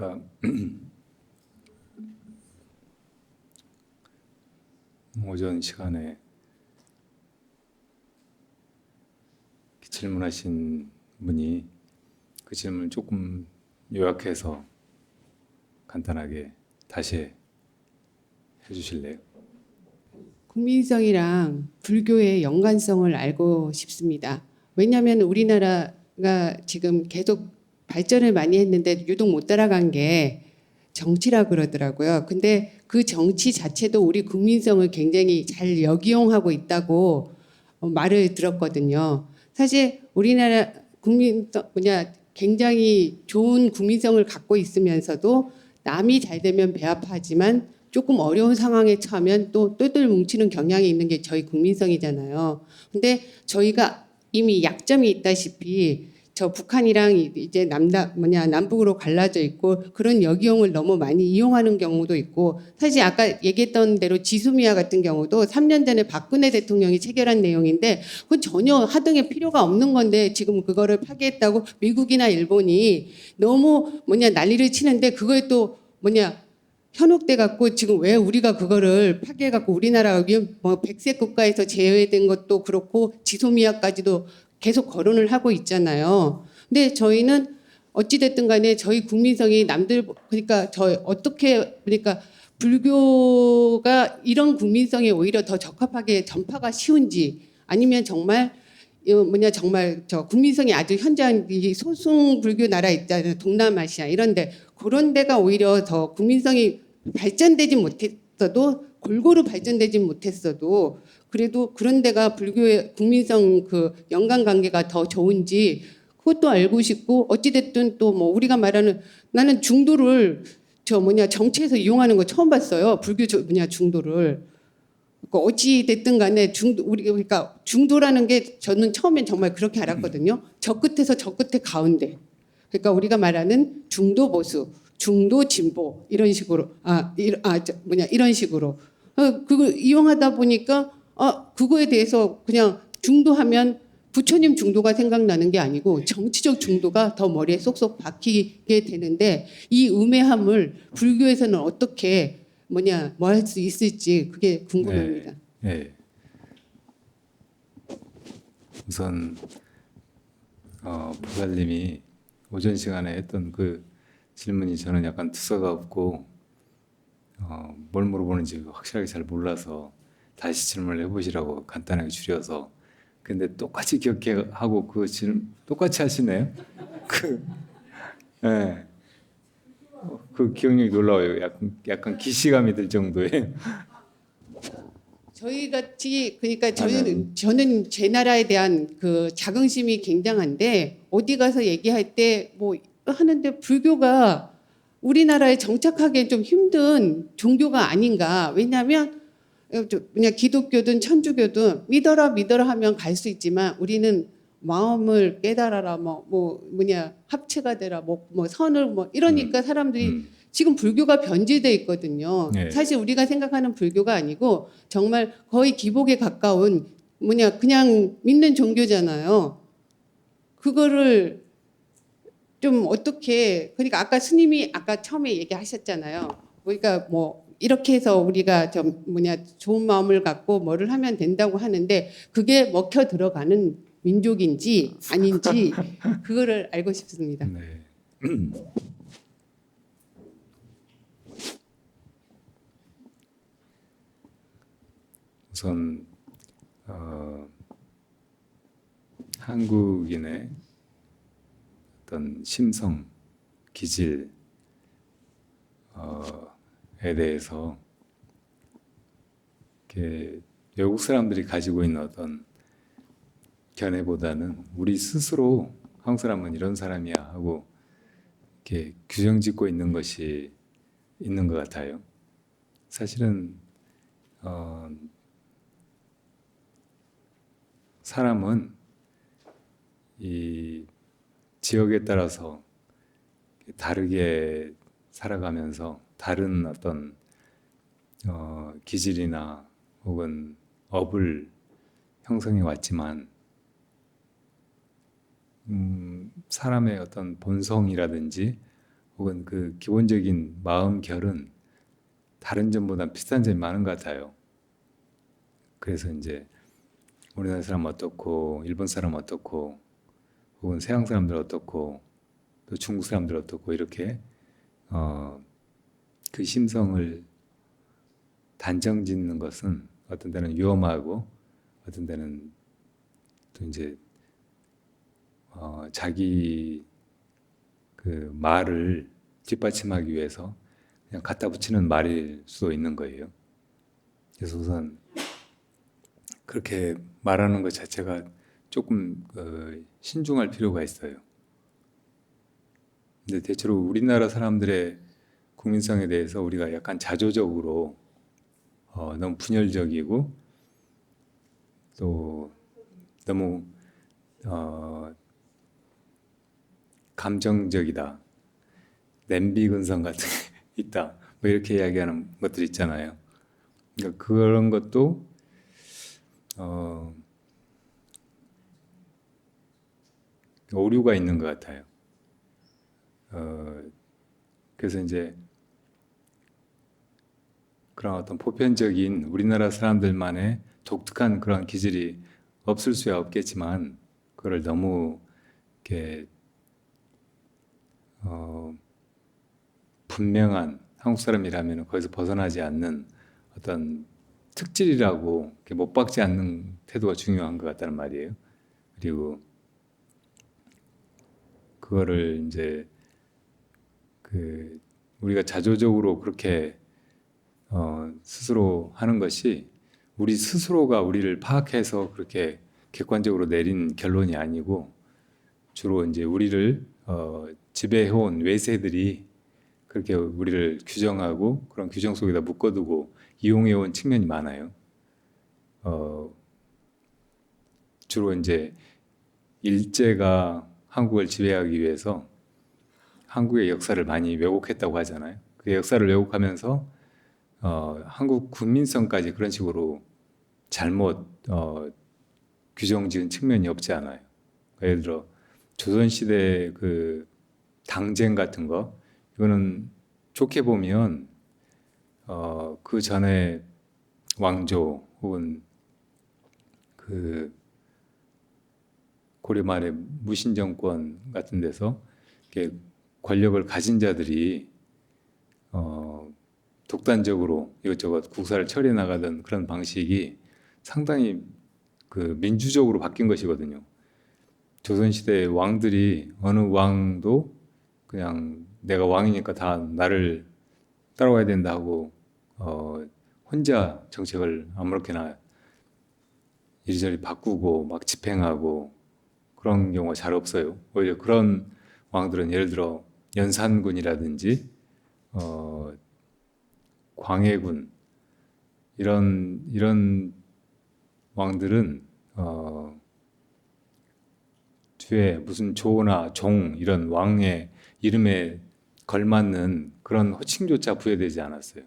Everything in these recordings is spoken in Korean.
아까 오전 시간에 질문하신 분이 그 질문을 조금 요약해서 간단하게 다시 해주실래요? 국민성이랑 불교의 연관성을 알고 싶습니다. 왜냐하면 우리나라가 지금 계속 발전을 많이 했는데 유독 못 따라간 게 정치라 그러더라고요. 근데 그 정치 자체도 우리 국민성을 굉장히 잘 역이용하고 있다고 말을 들었거든요. 사실 우리나라 국민성 굉장히 좋은 국민성을 갖고 있으면서도 남이 잘 되면 배 아파하지만 조금 어려운 상황에 처하면 또 똘똘 뭉치는 경향이 있는 게 저희 국민성이잖아요. 근데 저희가 이미 약점이 있다시피 저 북한이랑 이제 남북으로 갈라져 있고 그런 역이용을 너무 많이 이용하는 경우도 있고, 사실 아까 얘기했던 대로 지소미아 같은 경우도 3년 전에 박근혜 대통령이 체결한 내용인데 그건 전혀 하등의 필요가 없는 건데 지금 그거를 파기했다고 미국이나 일본이 너무 난리를 치는데 그거에 또 현혹돼 갖고 지금 왜 우리가 그거를 파기해 갖고 우리나라가 백색 국가에서 제외된 것도 그렇고 지소미아까지도 계속 거론을 하고 있잖아요. 근데 저희는 어찌 됐든 간에 저희 국민성이 남들 그러니까 불교가 이런 국민성에 오히려 더 적합하게 전파가 쉬운지, 아니면 정말 정말 저 국민성이 아주 현저한 이 소승 불교 나라 있잖아요. 동남아시아 이런데 그런 데가 오히려 더 국민성이 발전되지 못했어도 골고루 발전되지 못했어도 그래도 그런 데가 불교의 국민성 그 연관관계가 더 좋은지 그것도 알고 싶고, 어찌됐든 또 뭐 우리가 말하는 나는 중도를 정치에서 이용하는 거 처음 봤어요. 불교 중도를. 그러니까 어찌 됐든 간에 그러니까 중도라는 게 저는 처음엔 정말 그렇게 알았거든요. 저 끝에서 저 끝에 가운데. 그러니까 우리가 말하는 중도 보수, 중도 진보 이런 식으로 이런 식으로 그걸 이용하다 보니까 그거에 대해서 그냥 중도하면 부처님 중도가 생각나는 게 아니고 정치적 중도가 더 머리에 쏙쏙 박히게 되는데, 이 음해함을 불교에서는 어떻게 뭐 할 수 있을지 그게 궁금합니다. 네. 우선 보살님이 오전 시간에 했던 그 질문이 저는 약간 투서가 없고 뭘 물어보는지 확실하게 잘 몰라서 다시 질문을 해보시라고 간단하게 줄여서, 근데 똑같이 기억하고 그 질문 똑같이 하시네요. 네. 그 기억력이 놀라워요. 약간 기시감이 들 정도의. 저희 같이 그러니까 저는 제 나라에 대한 그 자긍심이 굉장한데 어디 가서 얘기할 때 뭐 하는데 불교가 우리나라에 정착하기 좀 힘든 종교가 아닌가. 왜냐하면 그냥 기독교든 천주교든 믿어라 하면 갈 수 있지만 우리는 마음을 깨달아라 합체가 되라 선을 이러니까 사람들이 지금 불교가 변질돼 있거든요. 네. 사실 우리가 생각하는 불교가 아니고 정말 거의 기복에 가까운 그냥 믿는 종교잖아요. 그거를 좀 어떻게, 그러니까 아까 스님이 아까 처음에 얘기하셨잖아요. 그러니까 이렇게 해서 우리가 좋은 마음을 갖고 뭐를 하면 된다고 하는데 그게 먹혀 들어가는 민족인지 아닌지 그거를 알고 싶습니다. 네. 우선 한국인의 어떤 심성, 기질에 대해서 이렇게 외국 사람들이 가지고 있는 어떤 견해보다는 우리 스스로 한국 사람은 이런 사람이야 하고 이렇게 규정짓고 있는 것이 있는 것 같아요. 사실은 사람은 이 지역에 따라서 다르게 살아가면서 다른 어떤 기질이나 혹은 업을 형성해 왔지만 사람의 어떤 본성이라든지 혹은 그 기본적인 마음 결은 다른 점보다 비슷한 점이 많은 것 같아요. 그래서 이제 우리나라 사람 어떻고 일본 사람 어떻고 혹은 서양 사람들 어떻고 또 중국 사람들 어떻고 이렇게 그 심성을 단정짓는 것은 어떤 때는 위험하고 어떤 때는 또 이제 자기 그 말을 뒷받침하기 위해서 그냥 갖다 붙이는 말일 수도 있는 거예요. 그래서 우선 그렇게 말하는 것 자체가 조금 신중할 필요가 있어요. 근데 대체로 우리나라 사람들의 국민성에 대해서 우리가 약간 자조적으로 너무 분열적이고 또 너무 감정적이다, 냄비 근성 같은 게 있다, 뭐 이렇게 이야기하는 것들 있잖아요. 그러니까 그런 것도 오류가 있는 것 같아요. 그래서 이제 그런 어떤 보편적인 우리나라 사람들만의 독특한 그런 기질이 없을 수야 없겠지만 그걸 너무 이렇게 분명한 한국 사람이라면 거기서 벗어나지 않는 어떤 특질이라고 이렇게 못 박지 않는 태도가 중요한 것 같다는 말이에요. 그리고 그거를 이제 그 우리가 자조적으로 그렇게 스스로 하는 것이 우리 스스로가 우리를 파악해서 그렇게 객관적으로 내린 결론이 아니고 주로 이제 우리를 지배해온 외세들이 그렇게 우리를 규정하고 그런 규정 속에다 묶어두고 이용해온 측면이 많아요. 주로 이제 일제가 한국을 지배하기 위해서 한국의 역사를 많이 왜곡했다고 하잖아요. 그 역사를 왜곡하면서 한국 국민성까지 그런 식으로 잘못 규정지은 측면이 없지 않아요. 예를 들어 조선시대 그 당쟁 같은 거 이거는 좋게 보면 그 전에 왕조 혹은 그 고려 말에 무신 정권 같은 데서 이렇게 권력을 가진 자들이 독단적으로 이것저것 국사를 처리해 나가던 그런 방식이 상당히 그 민주적으로 바뀐 것이거든요. 조선시대 왕들이 어느 왕도 그냥 내가 왕이니까 다 나를 따라와야 된다 하고 혼자 정책을 아무렇게나 이리저리 바꾸고 막 집행하고 그런 경우가 잘 없어요. 오히려 그런 왕들은 예를 들어 연산군이라든지 광해군 이런 왕들은 뒤에 무슨 조나 종 이런 왕의 이름에 걸맞는 그런 호칭조차 부여되지 않았어요.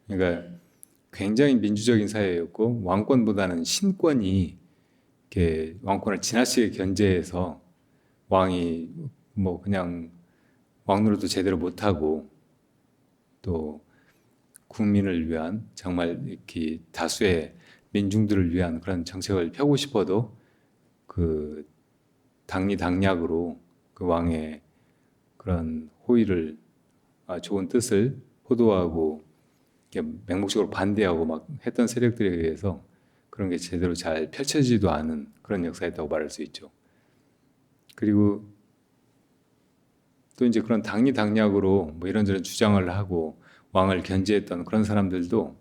그러니까 굉장히 민주적인 사회였고 왕권보다는 신권이 이렇게 왕권을 지나치게 견제해서 왕이 뭐 그냥 왕노릇도 제대로 못하고 또 국민을 위한 정말 이렇게 다수의 민중들을 위한 그런 정책을 펴고 싶어도 그 당리당략으로 그 왕의 그런 호의를 좋은 뜻을 호도하고 맹목적으로 반대하고 막 했던 세력들에 의해서 그런 게 제대로 잘 펼쳐지지도 않은 그런 역사였다고 말할 수 있죠. 그리고 또 이제 그런 당리당략으로 뭐 이런저런 주장을 하고 왕을 견제했던 그런 사람들도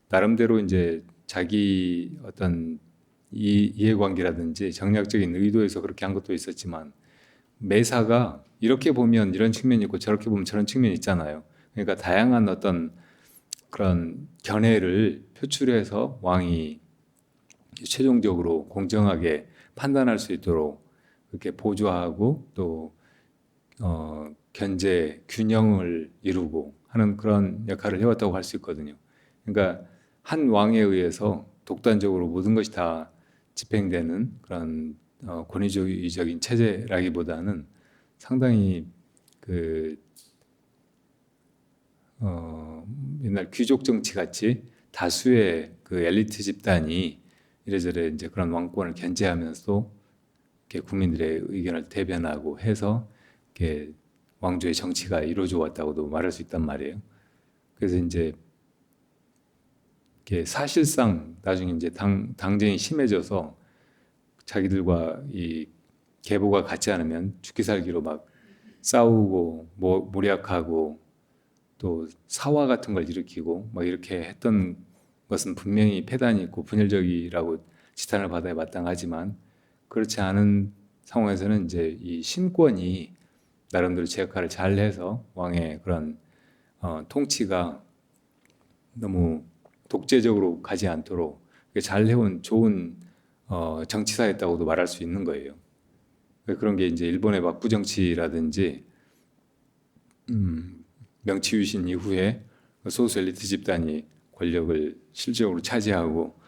나름대로 이제 자기 어떤 이해관계라든지 정략적인 의도에서 그렇게 한 것도 있었지만 매사가 이렇게 보면 이런 측면이 있고 저렇게 보면 저런 측면이 있잖아요. 그러니까 다양한 어떤 그런 견해를 표출해서 왕이 최종적으로 공정하게 판단할 수 있도록 그렇게 보조하고 또 견제 균형을 이루고 하는 그런 역할을 해왔다고 할 수 있거든요. 그러니까 한 왕에 의해서 독단적으로 모든 것이 다 집행되는 그런 권위주의적인 체제라기보다는 상당히 옛날 귀족 정치 같이 다수의 그 엘리트 집단이 이래저래 이제 그런 왕권을 견제하면서 이렇게 국민들의 의견을 대변하고 해서 이렇게 왕조의 정치가 이루어져 왔다고도 말할 수 있단 말이에요. 그래서 이제 이게 사실상 나중에 이제 당쟁이 심해져서 자기들과 이 계보가 같지 않으면 죽기 살기로 막 싸우고 모략하고 또 사화 같은 걸 일으키고 막 이렇게 했던 것은 분명히 패단이 있고 분열적이라고 지탄을 받아야 마땅하지만 그렇지 않은 상황에서는 이제 이 신권이 나름대로 제 역할을 잘 해서 왕의 그런 통치가 너무 독재적으로 가지 않도록 잘 해온 좋은 정치사였다고도 말할 수 있는 거예요. 그런 게 이제 일본의 막부 정치라든지 명치 유신 이후에 소수 엘리트 집단이 권력을 실질적으로 차지하고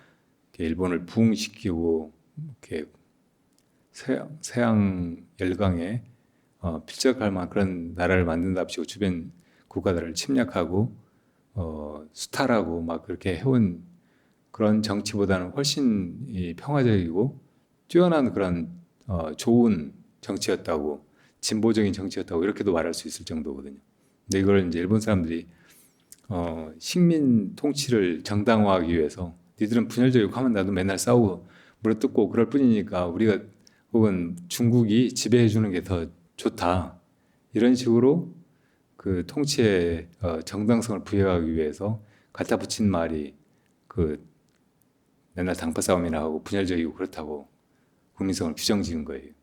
일본을 부흥시키고 이렇게 서양 열강에 필적할 만한 그런 나라를 만든답시고 주변 국가들을 침략하고 수탈하고 막 그렇게 해온 그런 정치보다는 훨씬 평화적이고 뛰어난 그런 좋은 정치였다고 진보적인 정치였다고 이렇게도 말할 수 있을 정도거든요. 근데 이걸 이제 일본 사람들이 식민 통치를 정당화하기 위해서 니들은 분열적이고 하면 나도 맨날 싸우고 물어뜯고 그럴 뿐이니까 우리가 혹은 중국이 지배해 주는 게 더 좋다 이런 식으로 그 통치의 정당성을 부여하기 위해서 갖다 붙인 말이 그 맨날 당파 싸움이나 하고 분열적이고 그렇다고 국민성을 규정지은 거예요.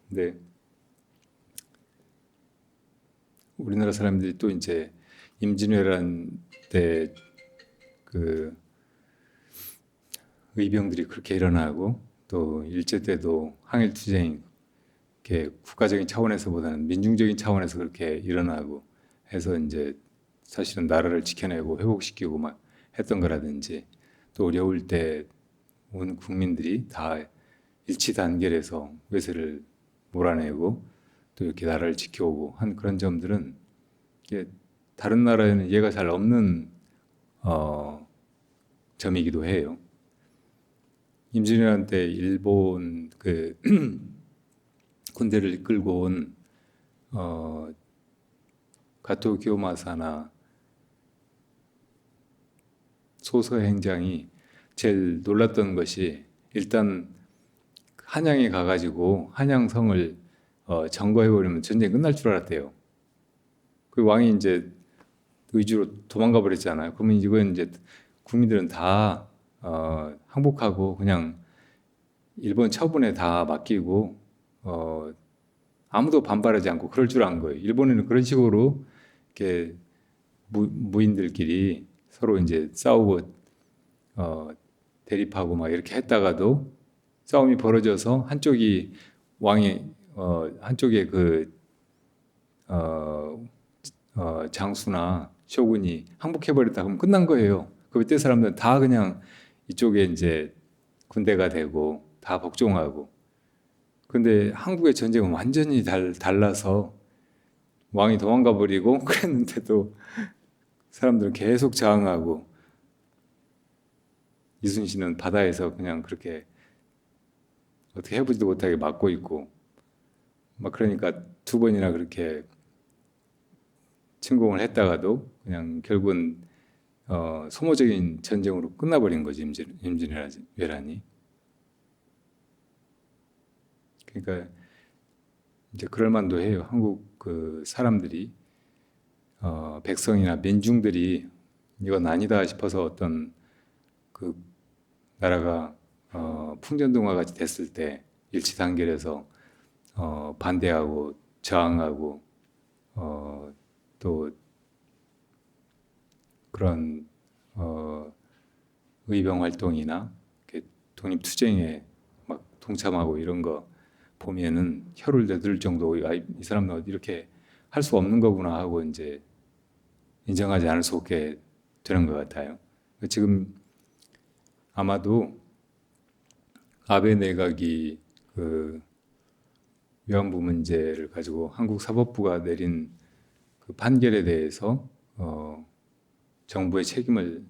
근데 우리나라 사람들이 또 이제 임진왜란 때 그 의병들이 그렇게 일어나고 또 일제 때도 항일투쟁이 이렇게 국가적인 차원에서보다는 민중적인 차원에서 그렇게 일어나고 해서 이제 사실은 나라를 지켜내고 회복시키고 막 했던 거라든지 또 어려울 때 온 국민들이 다 일치단결해서 외세를 몰아내고 또 이렇게 나라를 지켜오고 한 그런 점들은 이게 다른 나라에는 이해가 잘 없는 점이기도 해요. 임진왜란 때 일본 그 군대를 이끌고 온 가토 기요마사나 소서 행장이 제일 놀랐던 것이 일단 한양에 가가지고 한양성을 점거해버리면 전쟁이 끝날 줄 알았대요. 그 왕이 이제 의주로 도망가 버렸잖아요. 그러면 이건 이제 국민들은 다 항복하고 그냥 일본 처분에 다 맡기고 아무도 반발하지 않고 그럴 줄 안 거예요. 일본에는 그런 식으로 이렇게 무인들끼리 서로 이제 싸우고 대립하고 막 이렇게 했다가도 싸움이 벌어져서 한쪽이 왕이 한쪽에 그 장수나 쇼군이 항복해버렸다 그러면 끝난 거예요. 그때 사람들은 다 그냥 이쪽에 이제 군대가 되고 다 복종하고. 근데 한국의 전쟁은 완전히 달라서 왕이 도망가 버리고 그랬는데도 사람들은 계속 저항하고 이순신은 바다에서 그냥 그렇게 어떻게 해보지도 못하게 막고 있고 막 그러니까 두 번이나 그렇게 침공을 했다가도 그냥 결국은 소모적인 전쟁으로 끝나버린 거지 임진왜란이. 그러니까 이제 그럴 만도 해요. 한국 그 사람들이 백성이나 민중들이 이건 아니다 싶어서 어떤 그 나라가 풍전등화 같이 됐을 때 일치단결해서 반대하고 저항하고 또 그런 의병 활동이나 독립투쟁에 막 동참하고 이런 거 보면은 혀를 내둘 정도 이 사람은 이렇게 할 수 없는 거구나 하고 이제 인정하지 않을 수 없게 되는 것 같아요. 지금 아마도 아베 내각이 그 위안부 문제를 가지고 한국 사법부가 내린 그 판결에 대해서 정부의 책임을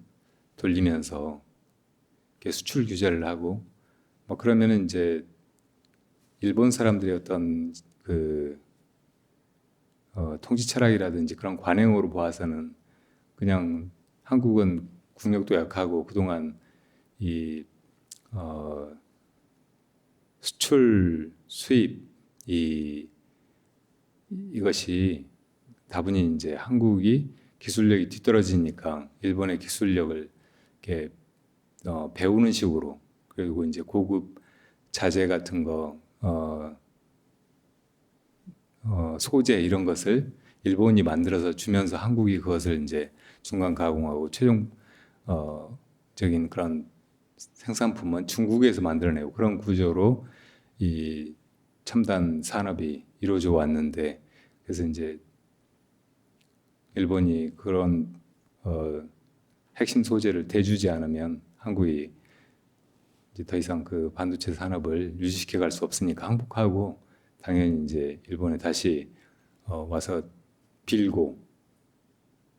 돌리면서 이렇게 수출 규제를 하고 뭐 그러면은 이제 일본 사람들의 어떤 그 통치 철학이라든지 그런 관행으로 보아서는 그냥 한국은 국력도 약하고 그동안 이 수출 수입 이것이 다분히 이제 한국이 기술력이 뒤떨어지니까 일본의 기술력을 이렇게 배우는 식으로 그리고 이제 고급 자재 같은 거 소재 이런 것을 일본이 만들어서 주면서 한국이 그것을 이제 중간 가공하고 최종 적인 그런 생산품은 중국에서 만들어내고 그런 구조로 이 첨단 산업이 이루어져 왔는데 그래서 이제 일본이 그런 핵심 소재를 대주지 않으면 한국이 이제 더 이상 그 반도체 산업을 유지시켜 갈 수 없으니까 항복하고 당연히 이제 일본에 다시 와서 빌고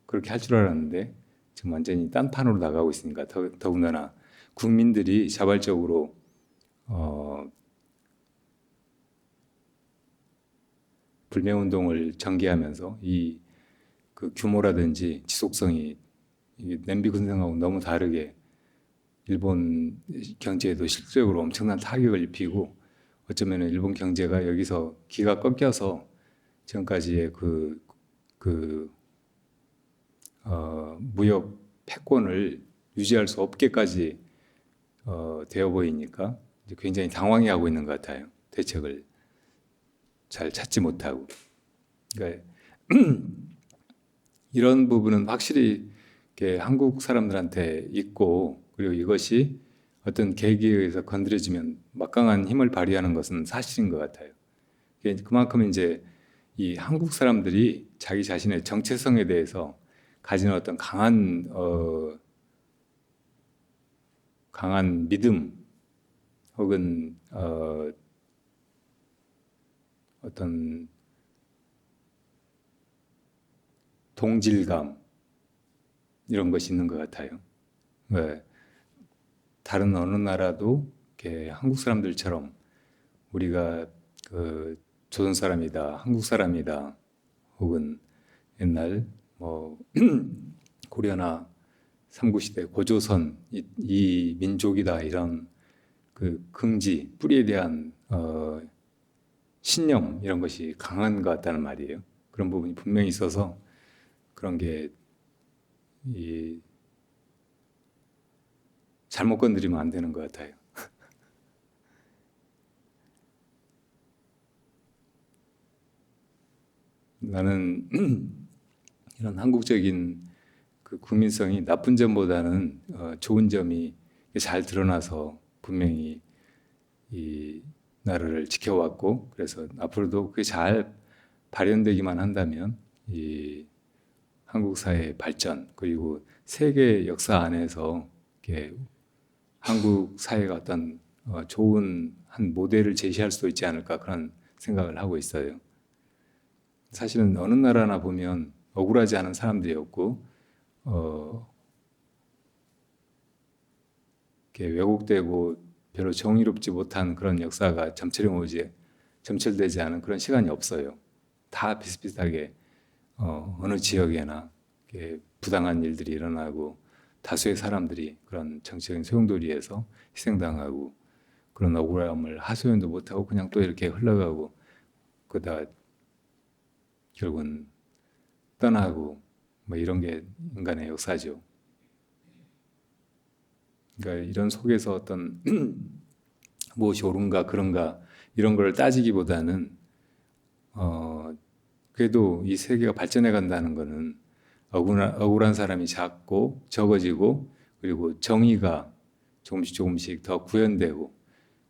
그렇게 할 줄 알았는데 지금 완전히 딴판으로 나가고 있으니까 더군다나 국민들이 자발적으로 불매운동을 전개하면서 이 그 규모라든지 지속성이 이 냄비 군생하고 너무 다르게 일본 경제에도 실질적으로 엄청난 타격을 입히고 어쩌면 일본 경제가 여기서 기가 꺾여서 지금까지의 무역 패권을 유지할 수 없게까지 되어 보이니까 이제 굉장히 당황해하고 있는 것 같아요. 대책을 잘 찾지 못하고. 그러니까 이런 부분은 확실히 이렇게 한국 사람들한테 있고 그리고 이것이 어떤 계기에 의해서 건드려지면 막강한 힘을 발휘하는 것은 사실인 것 같아요. 그만큼 이제 이 한국 사람들이 자기 자신의 정체성에 대해서 가지는 어떤 강한 믿음 혹은 어떤 동질감 이런 것이 있는 것 같아요. 왜 다른 어느 나라도 이렇게 한국 사람들처럼 우리가 그 조선 사람이다, 한국 사람이다, 혹은 옛날 뭐 고려나 삼국시대 고조선 이 민족이다 이런 그 긍지 뿌리에 대한 신념 이런 것이 강한 것 같다는 말이에요. 그런 부분이 분명히 있어서 그런 게 잘못 건드리면 안 되는 것 같아요. 나는 이런 한국적인 그 국민성이 나쁜 점보다는 좋은 점이 잘 드러나서 분명히 이 나라를 지켜왔고 그래서 앞으로도 그게 잘 발현되기만 한다면 이 한국 사회의 발전 그리고 세계 역사 안에서 이렇게 한국 사회가 어떤 좋은 한 모델을 제시할 수도 있지 않을까 그런 생각을 하고 있어요. 사실은 어느 나라나 보면 억울하지 않은 사람들이 없고 이렇게 왜곡되고 별로 정의롭지 못한 그런 역사가 점철되지 않은 그런 시간이 없어요. 다 비슷비슷하게 어느 지역에나 부당한 일들이 일어나고 다수의 사람들이 그런 정치적인 소용돌이에서 희생당하고 그런 억울함을 하소연도 못하고 그냥 또 이렇게 흘러가고 그러다 결국은 떠나고 뭐 이런 게 인간의 역사죠. 그러니까 이런 속에서 어떤 무엇이 옳은가 그런가 이런 걸 따지기보다는 그래도 이 세계가 발전해 간다는 것은 억울한 사람이 작고 적어지고 그리고 정의가 조금씩 더 구현되고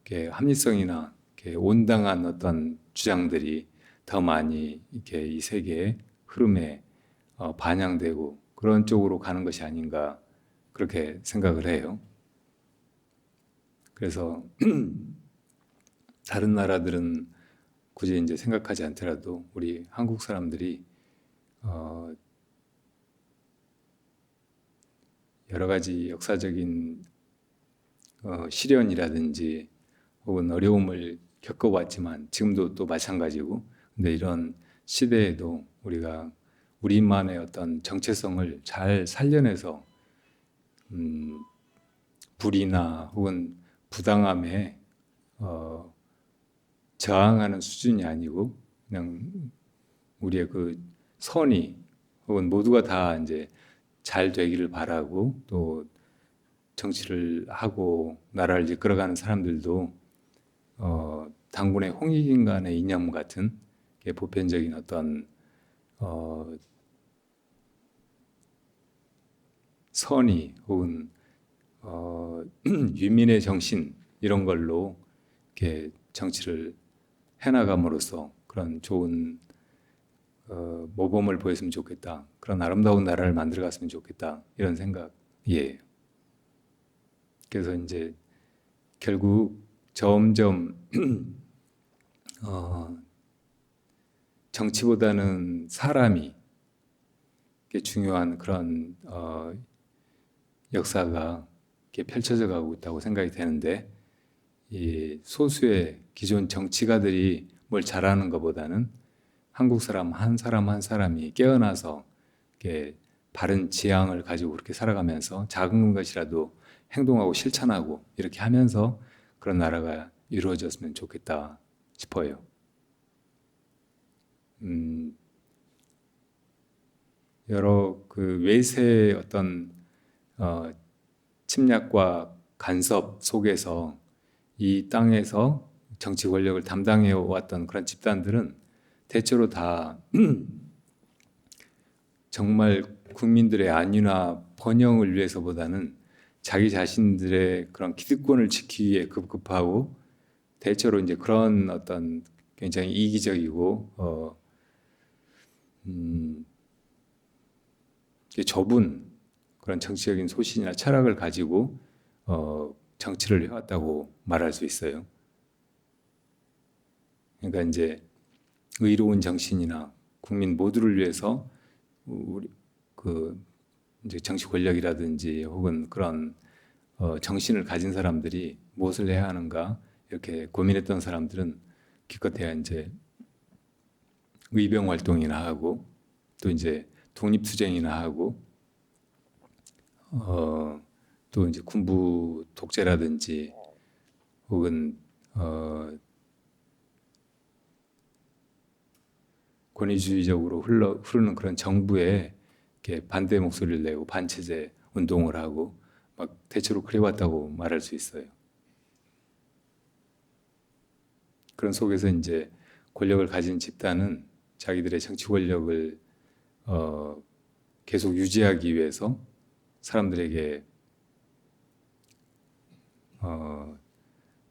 이렇게 합리성이나 이렇게 온당한 어떤 주장들이 더 많이 이렇게 이 세계의 흐름에 반영되고 그런 쪽으로 가는 것이 아닌가 그렇게 생각을 해요. 그래서 다른 나라들은 굳이 이제 생각하지 않더라도 우리 한국 사람들이 여러 가지 역사적인 시련이라든지 혹은 어려움을 겪어왔지만 지금도 또 마찬가지고, 근데 이런 시대에도 우리가 우리만의 어떤 정체성을 잘 살려내서 불의나 혹은 부당함에 저항하는 수준이 아니고 그냥 우리의 그 선이 혹은 모두가 다 이제 잘 되기를 바라고, 또 정치를 하고 나라를 이끌어가는 사람들도 당군의 홍익인간의 이념 같은 게 보편적인 어떤 선의 혹은 유민의 정신 이런 걸로 이렇게 정치를 해나감으로써 그런 좋은 모범을 보였으면 좋겠다, 그런 아름다운 나라를 만들어갔으면 좋겠다, 이런 생각이에요. 그래서 이제 결국 점점 정치보다는 사람이 중요한 그런 역사가 이렇게 펼쳐져 가고 있다고 생각이 되는데, 이 소수의 기존 정치가들이 뭘 잘하는 것보다는 한국 사람 한 사람 한 사람이 깨어나서 이렇게 바른 지향을 가지고 그렇게 살아가면서 작은 것이라도 행동하고 실천하고 이렇게 하면서 그런 나라가 이루어졌으면 좋겠다 싶어요. 여러 그 외세의 어떤 침략과 간섭 속에서 이 땅에서 정치 권력을 담당해 왔던 그런 집단들은 대체로 다 정말 국민들의 안위나 번영을 위해서보다는 자기 자신들의 그런 기득권을 지키기 위해 급급하고, 대체로 이제 그런 어떤 굉장히 이기적이고 좁은 그런 정치적인 소신이나 철학을 가지고 정치를 해왔다고 말할 수 있어요. 그러니까 이제 의로운 정신이나 국민 모두를 위해서 우리 그 이제 정치 권력이라든지 혹은 그런 정신을 가진 사람들이 무엇을 해야 하는가 이렇게 고민했던 사람들은 기껏해야 이제 의병 활동이나 하고, 또 이제 독립투쟁이나 하고, 또 이제 군부 독재라든지 혹은 권위주의적으로 흐르는 그런 정부에 이렇게 반대 목소리를 내고 반체제 운동을 하고 막 대체로 그래왔다고 말할 수 있어요. 그런 속에서 이제 권력을 가진 집단은 자기들의 정치 권력을 계속 유지하기 위해서 사람들에게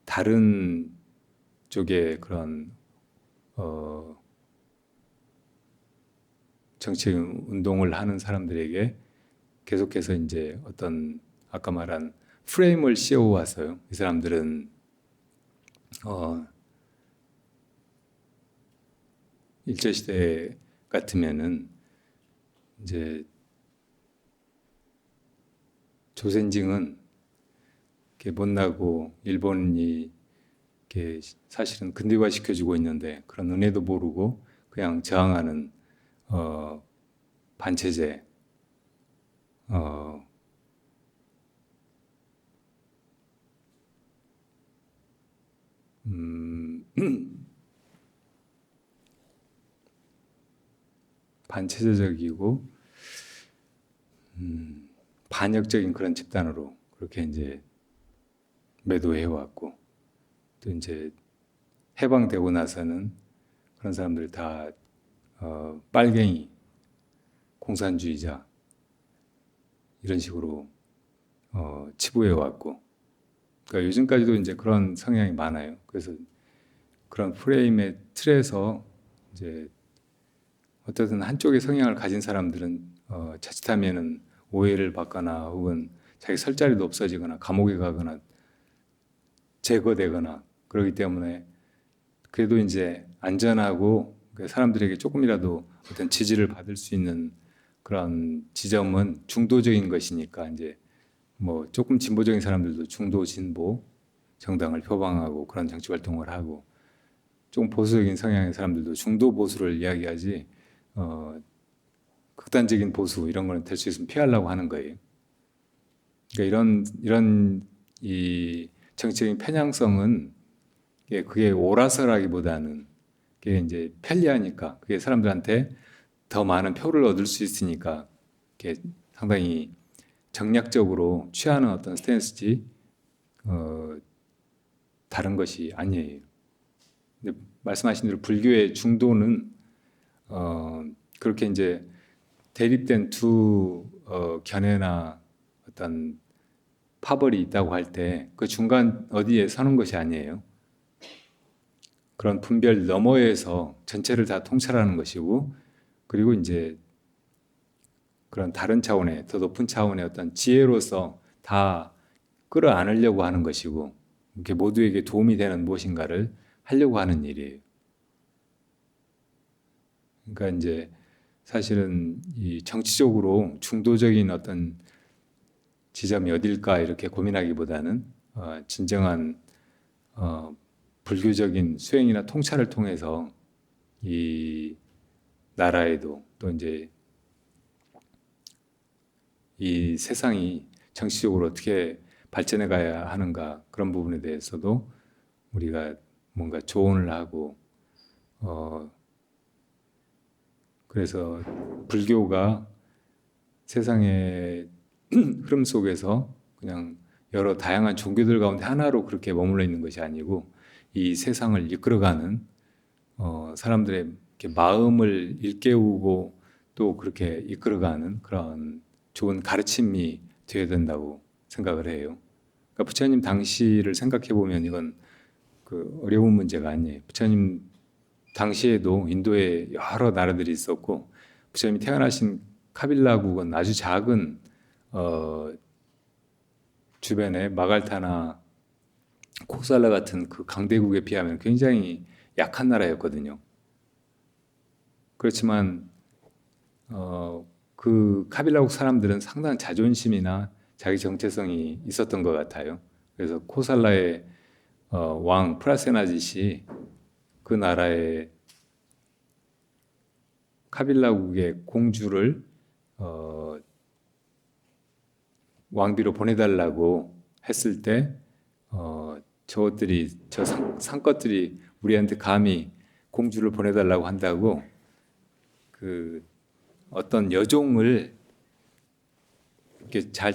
다른 쪽의 그런 정치적인 운동을 하는 사람들에게 계속해서 이제 어떤 아까 말한 프레임을 씌워왔어요. 이 사람들은 일제시대 같으면은 이제 조센징은 이렇게 못나고 일본이 이렇게 사실은 근대화 시켜주고 있는데 그런 은혜도 모르고 그냥 저항하는 반체제 반체제적이고 반역적인 그런 집단으로 그렇게 이제 매도해 왔고, 또 이제 해방되고 나서는 그런 사람들 다 빨갱이, 공산주의자 이런 식으로 치부해 왔고, 그러니까 요즘까지도 이제 그런 성향이 많아요. 그래서 그런 프레임의 틀에서 이제 어쨌든 한쪽의 성향을 가진 사람들은 자칫하면은 오해를 받거나 혹은 자기 설 자리도 없어지거나 감옥에 가거나 제거되거나 그러기 때문에 그래도 이제 안전하고 그 사람들에게 조금이라도 어떤 지지를 받을 수 있는 그런 지점은 중도적인 것이니까 이제 뭐 조금 진보적인 사람들도 중도 진보 정당을 표방하고 그런 정치 활동을 하고 좀 보수적인 성향의 사람들도 중도 보수를 이야기하지 극단적인 보수 이런 거는 될 수 있으면 피하려고 하는 거예요. 그러니까 이런 이 정치적인 편향성은 그게 옳아서라기보다는 그게 이제 편리하니까 그게 사람들한테 더 많은 표를 얻을 수 있으니까 그게 상당히 정략적으로 취하는 어떤 스탠스지 다른 것이 아니에요. 근데 말씀하신 대로 불교의 중도는 그렇게 이제 대립된 두 견해나 어떤 파벌이 있다고 할 때 그 중간 어디에 서는 것이 아니에요. 그런 분별 너머에서 전체를 다 통찰하는 것이고, 그리고 이제 그런 다른 차원의 더 높은 차원의 어떤 지혜로서 다 끌어안으려고 하는 것이고, 이렇게 모두에게 도움이 되는 무엇인가를 하려고 하는 일이에요. 그러니까 이제 사실은 이 정치적으로 중도적인 어떤 지점이 어딜까 이렇게 고민하기보다는 진정한 불교적인 수행이나 통찰을 통해서 이 나라에도 또 이제 이 세상이 정치적으로 어떻게 발전해 가야 하는가 그런 부분에 대해서도 우리가 뭔가 조언을 하고 그래서 불교가 세상의 흐름 속에서 그냥 여러 다양한 종교들 가운데 하나로 그렇게 머물러 있는 것이 아니고 이 세상을 이끌어가는 사람들의 이렇게 마음을 일깨우고 또 그렇게 이끌어가는 그런 좋은 가르침이 되어야 된다고 생각을 해요. 그러니까 부처님 당시를 생각해 보면 이건 그 어려운 문제가 아니에요. 부처님 당시에도 인도에 여러 나라들이 있었고 부처님이 태어나신 카빌라국은 아주 작은 주변에 마갈타나 코살라 같은 그 강대국에 비하면 굉장히 약한 나라였거든요. 그렇지만 그 카빌라국 사람들은 상당한 자존심이나 자기 정체성이 있었던 것 같아요. 그래서 코살라의 왕 프라세나짓이 그 나라의 카빌라국의 공주를 왕비로 보내달라고 했을 때 저 상것들이 우리한테 감히 공주를 보내달라고 한다고 그 어떤 여종을 이렇게 잘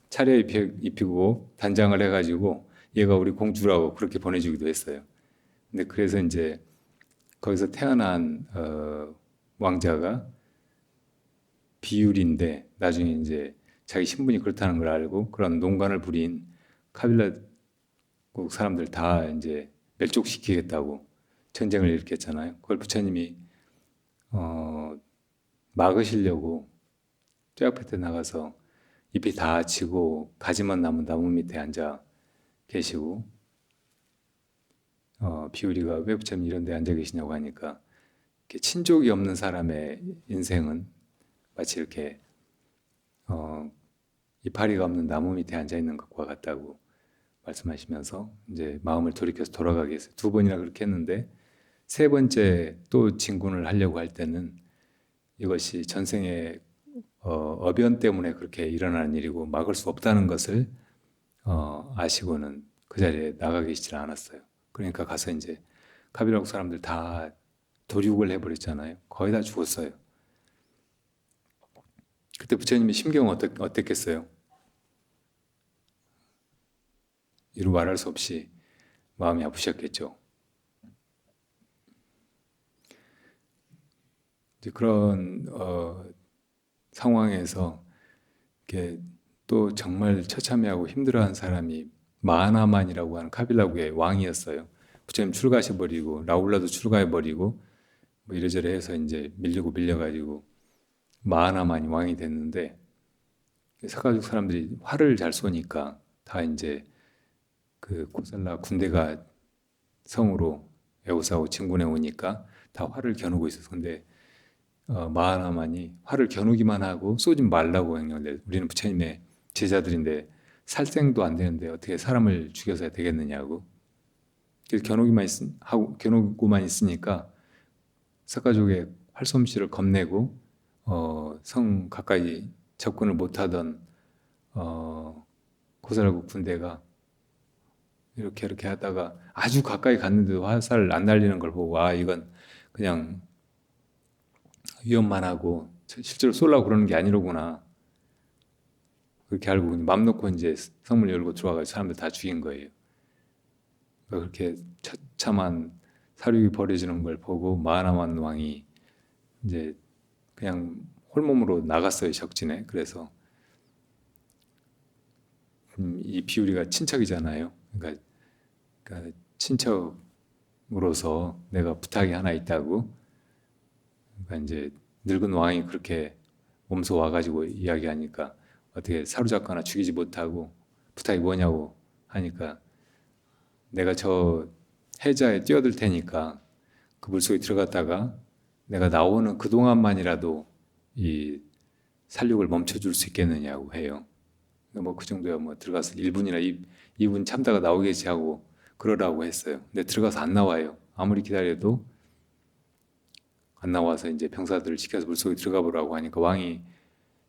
차려입히고 단장을 해가지고 얘가 우리 공주라고 그렇게 보내주기도 했어요. 근데 그래서 이제 거기서 태어난 왕자가 비율인데 나중에 이제 자기 신분이 그렇다는 걸 알고 그런 농간을 부린 카빌라국 사람들 다 이제 멸족시키겠다고 전쟁을 일으켰잖아요. 그걸 부처님이 막으시려고 쫙볕에 나가서 잎이 다 지고 가지만 남은 나무 밑에 앉아 계시고 비우리가 왜 부처님 이런 데 앉아 계시냐고 하니까 이렇게 친족이 없는 사람의 인생은 마치 이렇게 이파리가 없는 나무 밑에 앉아 있는 것과 같다고 말씀하시면서 이제 마음을 돌이켜서 돌아가게 했어요. 2번이나 그렇게 했는데 3번째 또 진군을 하려고 할 때는 이것이 전생의 어변 때문에 그렇게 일어나는 일이고 막을 수 없다는 것을 아시고는 그 자리에 나가 계시질 않았어요. 그러니까 가서 이제 카빌라국 사람들 다 도륙을 해버렸잖아요. 거의 다 죽었어요. 그때 부처님의 심경은 어땠겠어요? 이루 말할 수 없이 마음이 아프셨겠죠. 이제 그런 상황에서 이렇게 또 정말 처참해하고 힘들어한 사람이 마하나만이라고 하는 카빌라국의 왕이었어요. 부처님 출가하셔버리고 라울라도 출가해버리고 뭐 이래저래 해서 이제 밀려가지고 마하나만이 왕이 됐는데 서가족 사람들이 활을 잘 쏘니까 다 이제 그 코살라 군대가 성으로 애호사하고 진군에 오니까 다 활을 겨누고 있었어. 근데 마하나만이 활을 겨누기만 하고 쏘지 말라고 명령을 내. 우리는 부처님의 제자들인데 살생도 안 되는데 어떻게 사람을 죽여서 되겠느냐고. 그래서 겨누고만 있으니까 석가족의 활솜씨를 겁내고 성 가까이 접근을 못하던 고사라국 군대가 이렇게 하다가 아주 가까이 갔는데도 화살을 안 날리는 걸 보고 이건 그냥 위험만 하고 실제로 쏘려고 그러는 게 아니로구나. 그렇게 알고 맘 놓고 이제 성문 열고 들어와서 사람들 다 죽인 거예요. 그렇게 처참한 사륙이 벌어지는 걸 보고 마하나만 왕이 이제 그냥 홀몸으로 나갔어요, 적진에. 그래서 이 비유리가 친척이잖아요. 그러니까 친척으로서 내가 부탁이 하나 있다고. 그러니까 이제 늙은 왕이 그렇게 몸소 와가지고 이야기하니까 어떻게 사로잡거나 죽이지 못하고 부탁이 뭐냐고 하니까 내가 저 해자에 뛰어들 테니까 그 물속에 들어갔다가 내가 나오는 그 동안만이라도 이 살육을 멈춰줄 수 있겠느냐고 해요. 뭐 그 정도야 뭐 들어가서 1분이나 2분 참다가 나오겠지 하고 그러라고 했어요. 근데 들어가서 안 나와요. 아무리 기다려도 안 나와서 이제 병사들을 시켜서 물속에 들어가 보라고 하니까 왕이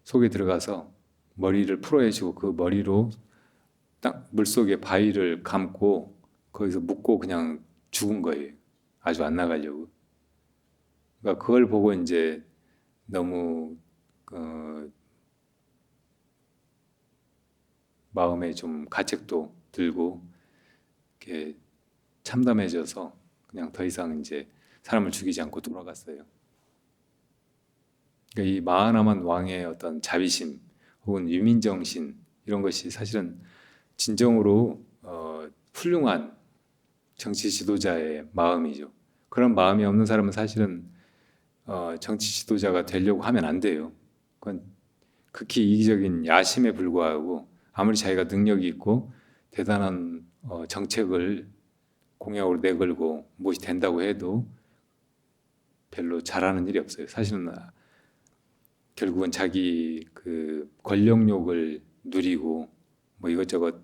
속에 들어가서 머리를 풀어헤치고 그 머리로 딱 물속에 바위를 감고 거기서 묻고 그냥 죽은 거예요. 아주 안 나가려고. 그러니까 그걸 보고 이제 너무 마음에 좀 가책도 들고 이렇게 참담해져서 그냥 더 이상 이제 사람을 죽이지 않고 돌아갔어요. 그러니까 이 마하나만 왕의 어떤 자비심 혹은 유민정신 이런 것이 사실은 진정으로 훌륭한 정치 지도자의 마음이죠. 그런 마음이 없는 사람은 사실은 정치 지도자가 되려고 하면 안 돼요. 그건 극히 이기적인 야심에 불과하고 아무리 자기가 능력이 있고 대단한 정책을 공약으로 내걸고 무엇이 된다고 해도 별로 잘하는 일이 없어요. 사실은 결국은 자기 그 권력욕을 누리고 뭐 이것저것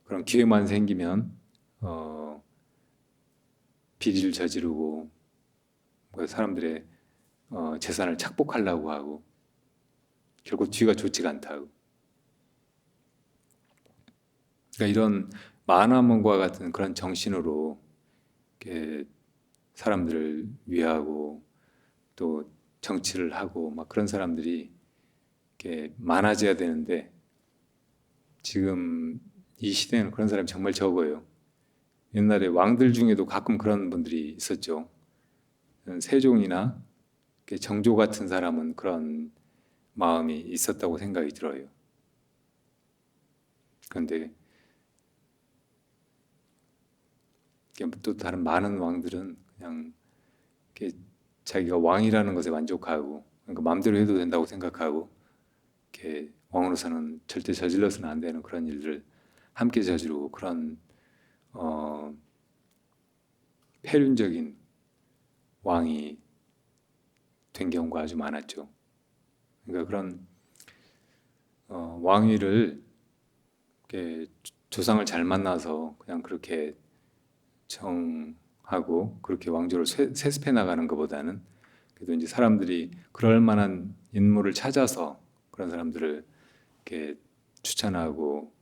그런 기회만 생기면 비리를 저지르고 뭐 사람들의 재산을 착복하려고 하고 결국 뒤가 좋지가 않다고. 그러니까 이런 마하나만과 같은 그런 정신으로 이렇게 사람들을 위하고 또 정치를 하고 막 그런 사람들이 이렇게 많아져야 되는데 지금 이 시대에는 그런 사람이 정말 적어요. 옛날에 왕들 중에도 가끔 그런 분들이 있었죠. 세종이나 정조 같은 사람은 그런 마음이 있었다고 생각이 들어요. 그런데 또 다른 많은 왕들은 그냥 자기가 왕이라는 것에 만족하고 그러니까 마음대로 해도 된다고 생각하고 이렇게 왕으로서는 절대 저질러서는 안 되는 그런 일들을 함께 저지르고 그런 폐륜적인 왕이 된 경우가 아주 많았죠. 그러니까 그런 왕위를 이렇게 조상을 잘 만나서 그냥 그렇게 정하고 그렇게 왕조를 세습해 나가는 것보다는 그래도 이제 사람들이 그럴 만한 인물을 찾아서 그런 사람들을 이렇게 추천하고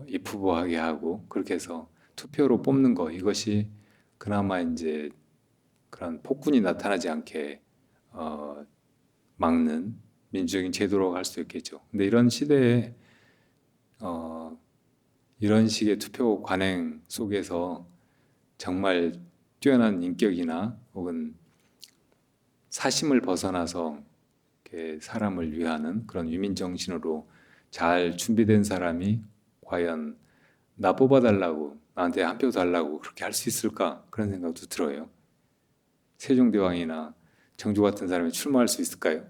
입후보하게 하고 그렇게 해서 투표로 뽑는 거 이것이 그나마 이제 그런 폭군이 나타나지 않게 막는 민주적인 제도라고 할 수 있겠죠. 근데 이런 시대에 이런 식의 투표 관행 속에서 정말 뛰어난 인격이나 혹은 사심을 벗어나서 이렇게 사람을 위하는 그런 유민 정신으로 잘 준비된 사람이 과연 나 뽑아달라고 나한테 한 표 달라고 그렇게 할 수 있을까 그런 생각도 들어요. 세종대왕이나 정조 같은 사람이 출마할 수 있을까요?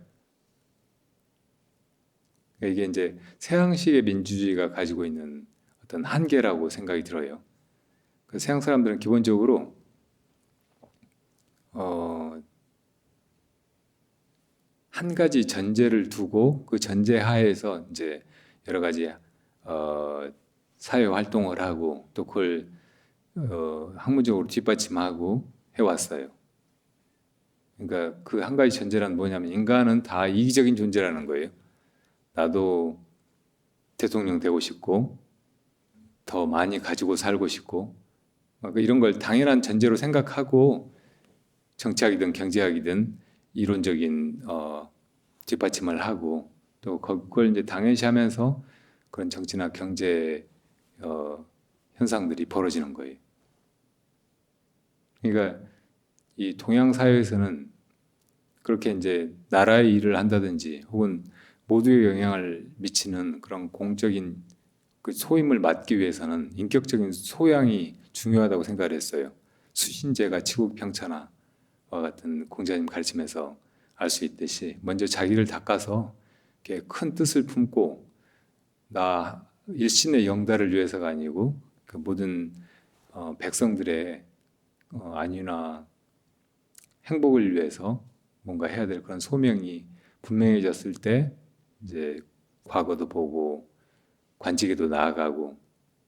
그러니까 이게 이제 서양식의 민주주의가 가지고 있는 어떤 한계라고 생각이 들어요. 그 서양 사람들은 기본적으로 한 가지 전제를 두고 그 전제 하에서 이제 여러 가지 사회 활동을 하고 또 그걸 학문적으로 뒷받침하고 해왔어요. 그러니까 그 한 가지 전제란 뭐냐면 인간은 다 이기적인 존재라는 거예요. 나도 대통령 되고 싶고 더 많이 가지고 살고 싶고 이런 걸 당연한 전제로 생각하고 정치학이든 경제학이든 이론적인 뒷받침을 하고 또 그걸 이제 당연시하면서 그런 정치나 경제 현상들이 벌어지는 거예요. 그러니까 이 동양 사회에서는 그렇게 이제 나라의 일을 한다든지 혹은 모두에 영향을 미치는 그런 공적인 그 소임을 맡기 위해서는 인격적인 소양이 중요하다고 생각을 했어요. 수신제가 치국평천하와 같은 공자님 가르침에서 알 수 있듯이 먼저 자기를 닦아서 이렇게 큰 뜻을 품고 나 일신의 영달을 위해서가 아니고 그 모든 백성들의 안위나 행복을 위해서 뭔가 해야 될 그런 소명이 분명해졌을 때 이제 과거도 보고 관직에도 나아가고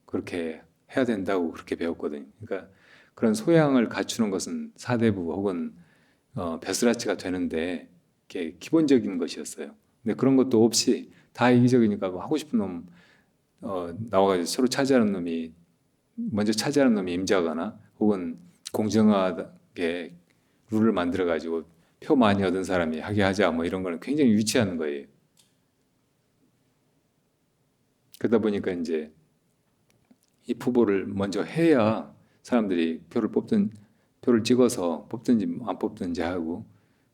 그렇게 해야 된다고 그렇게 배웠거든요. 그러니까 그런 소양을 갖추는 것은 사대부 혹은 벼슬아치가 되는데 이게 기본적인 것이었어요. 근데 그런 것도 없이 다 이기적이니까 뭐 하고 싶은 놈 나와가지고 서로 차지하는 놈이 먼저 차지하는 놈이 임자거나 혹은 공정하게 룰을 만들어 가지고 표 많이 얻은 사람이 하게 하자 뭐 이런 거는 굉장히 유치한 거예요. 그러다 보니까 이제 이 후보를 먼저 해야 사람들이 표를 찍어서 뽑든지 안 뽑든지 하고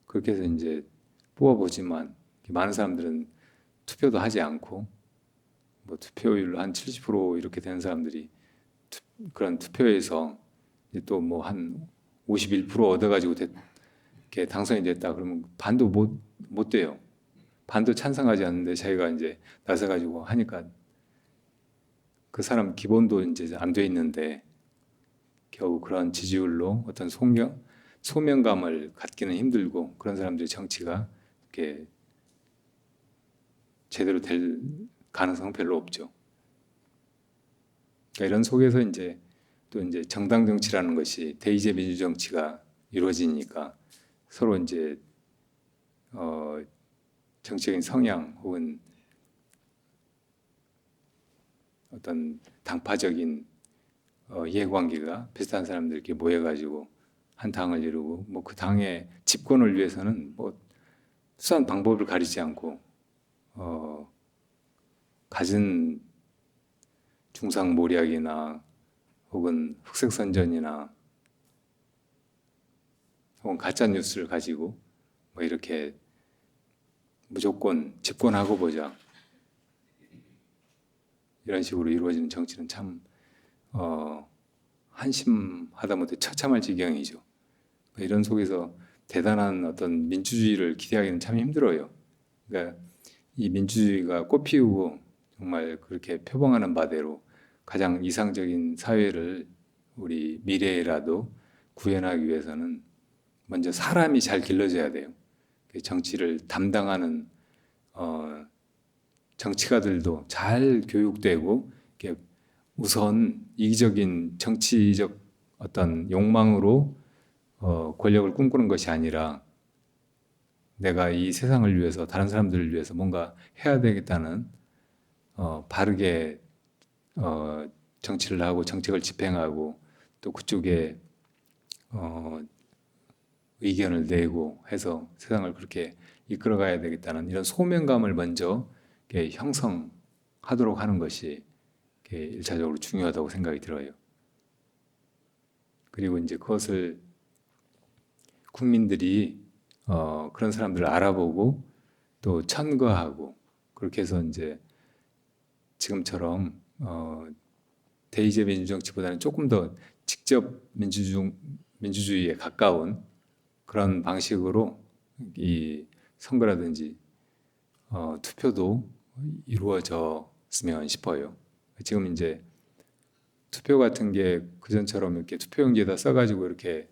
그렇게 해서 이제 뽑아보지만 많은 사람들은 투표도 하지 않고 뭐 투표율 한 70% 이렇게 되는 사람들이 그런 투표에서 또 뭐 한 51% 얻어가지고 이렇게 당선이 됐다 그러면 반도 못 돼요. 반도 찬성하지 않는데 자기가 이제 나서가지고 하니까 그 사람 기본도 이제 안 돼 있는데 겨우 그런 지지율로 어떤 소명감을 갖기는 힘들고 그런 사람들이 정치가 이렇게 제대로 될 가능성은 별로 없죠. 그러니까 이런 속에서 이제 또 이제 정당 정치라는 것이 대의제 민주 정치가 이루어지니까 서로 이제 정치적인 성향 혹은 어떤 당파적인 이해관계가 비슷한 사람들이 이렇게 모여가지고 한 당을 이루고 뭐 그 당의 집권을 위해서는 뭐 수단 방법을 가리지 않고 갖은 중상모략이나 혹은 흑색선전이나 혹은 가짜 뉴스를 가지고 뭐 이렇게 무조건 집권하고 보자 이런 식으로 이루어지는 정치는 참 한심하다 못해 처참할 지경이죠. 이런 속에서 대단한 어떤 민주주의를 기대하기는 참 힘들어요. 그러니까 이 민주주의가 꽃피우고 정말 그렇게 표방하는 바대로 가장 이상적인 사회를 우리 미래에라도 구현하기 위해서는 먼저 사람이 잘 길러져야 돼요. 정치를 담당하는 정치가들도 잘 교육되고 우선 이기적인 정치적 어떤 욕망으로 권력을 꿈꾸는 것이 아니라 내가 이 세상을 위해서 다른 사람들을 위해서 뭔가 해야 되겠다는 바르게 정치를 하고 정책을 집행하고 또 그쪽에 의견을 내고 해서 세상을 그렇게 이끌어가야 되겠다는 이런 소명감을 먼저 형성하도록 하는 것이 일차적으로 중요하다고 생각이 들어요. 그리고 이제 그것을 국민들이 그런 사람들을 알아보고 또 천거하고 그렇게 해서 이제 지금처럼 대의제 민주정치보다는 조금 더 직접 민주주의에 가까운 그런 방식으로 이 선거라든지 투표도 이루어졌으면 싶어요. 지금 이제 투표 같은 게 그전처럼 이렇게 투표용지에다 써가지고 이렇게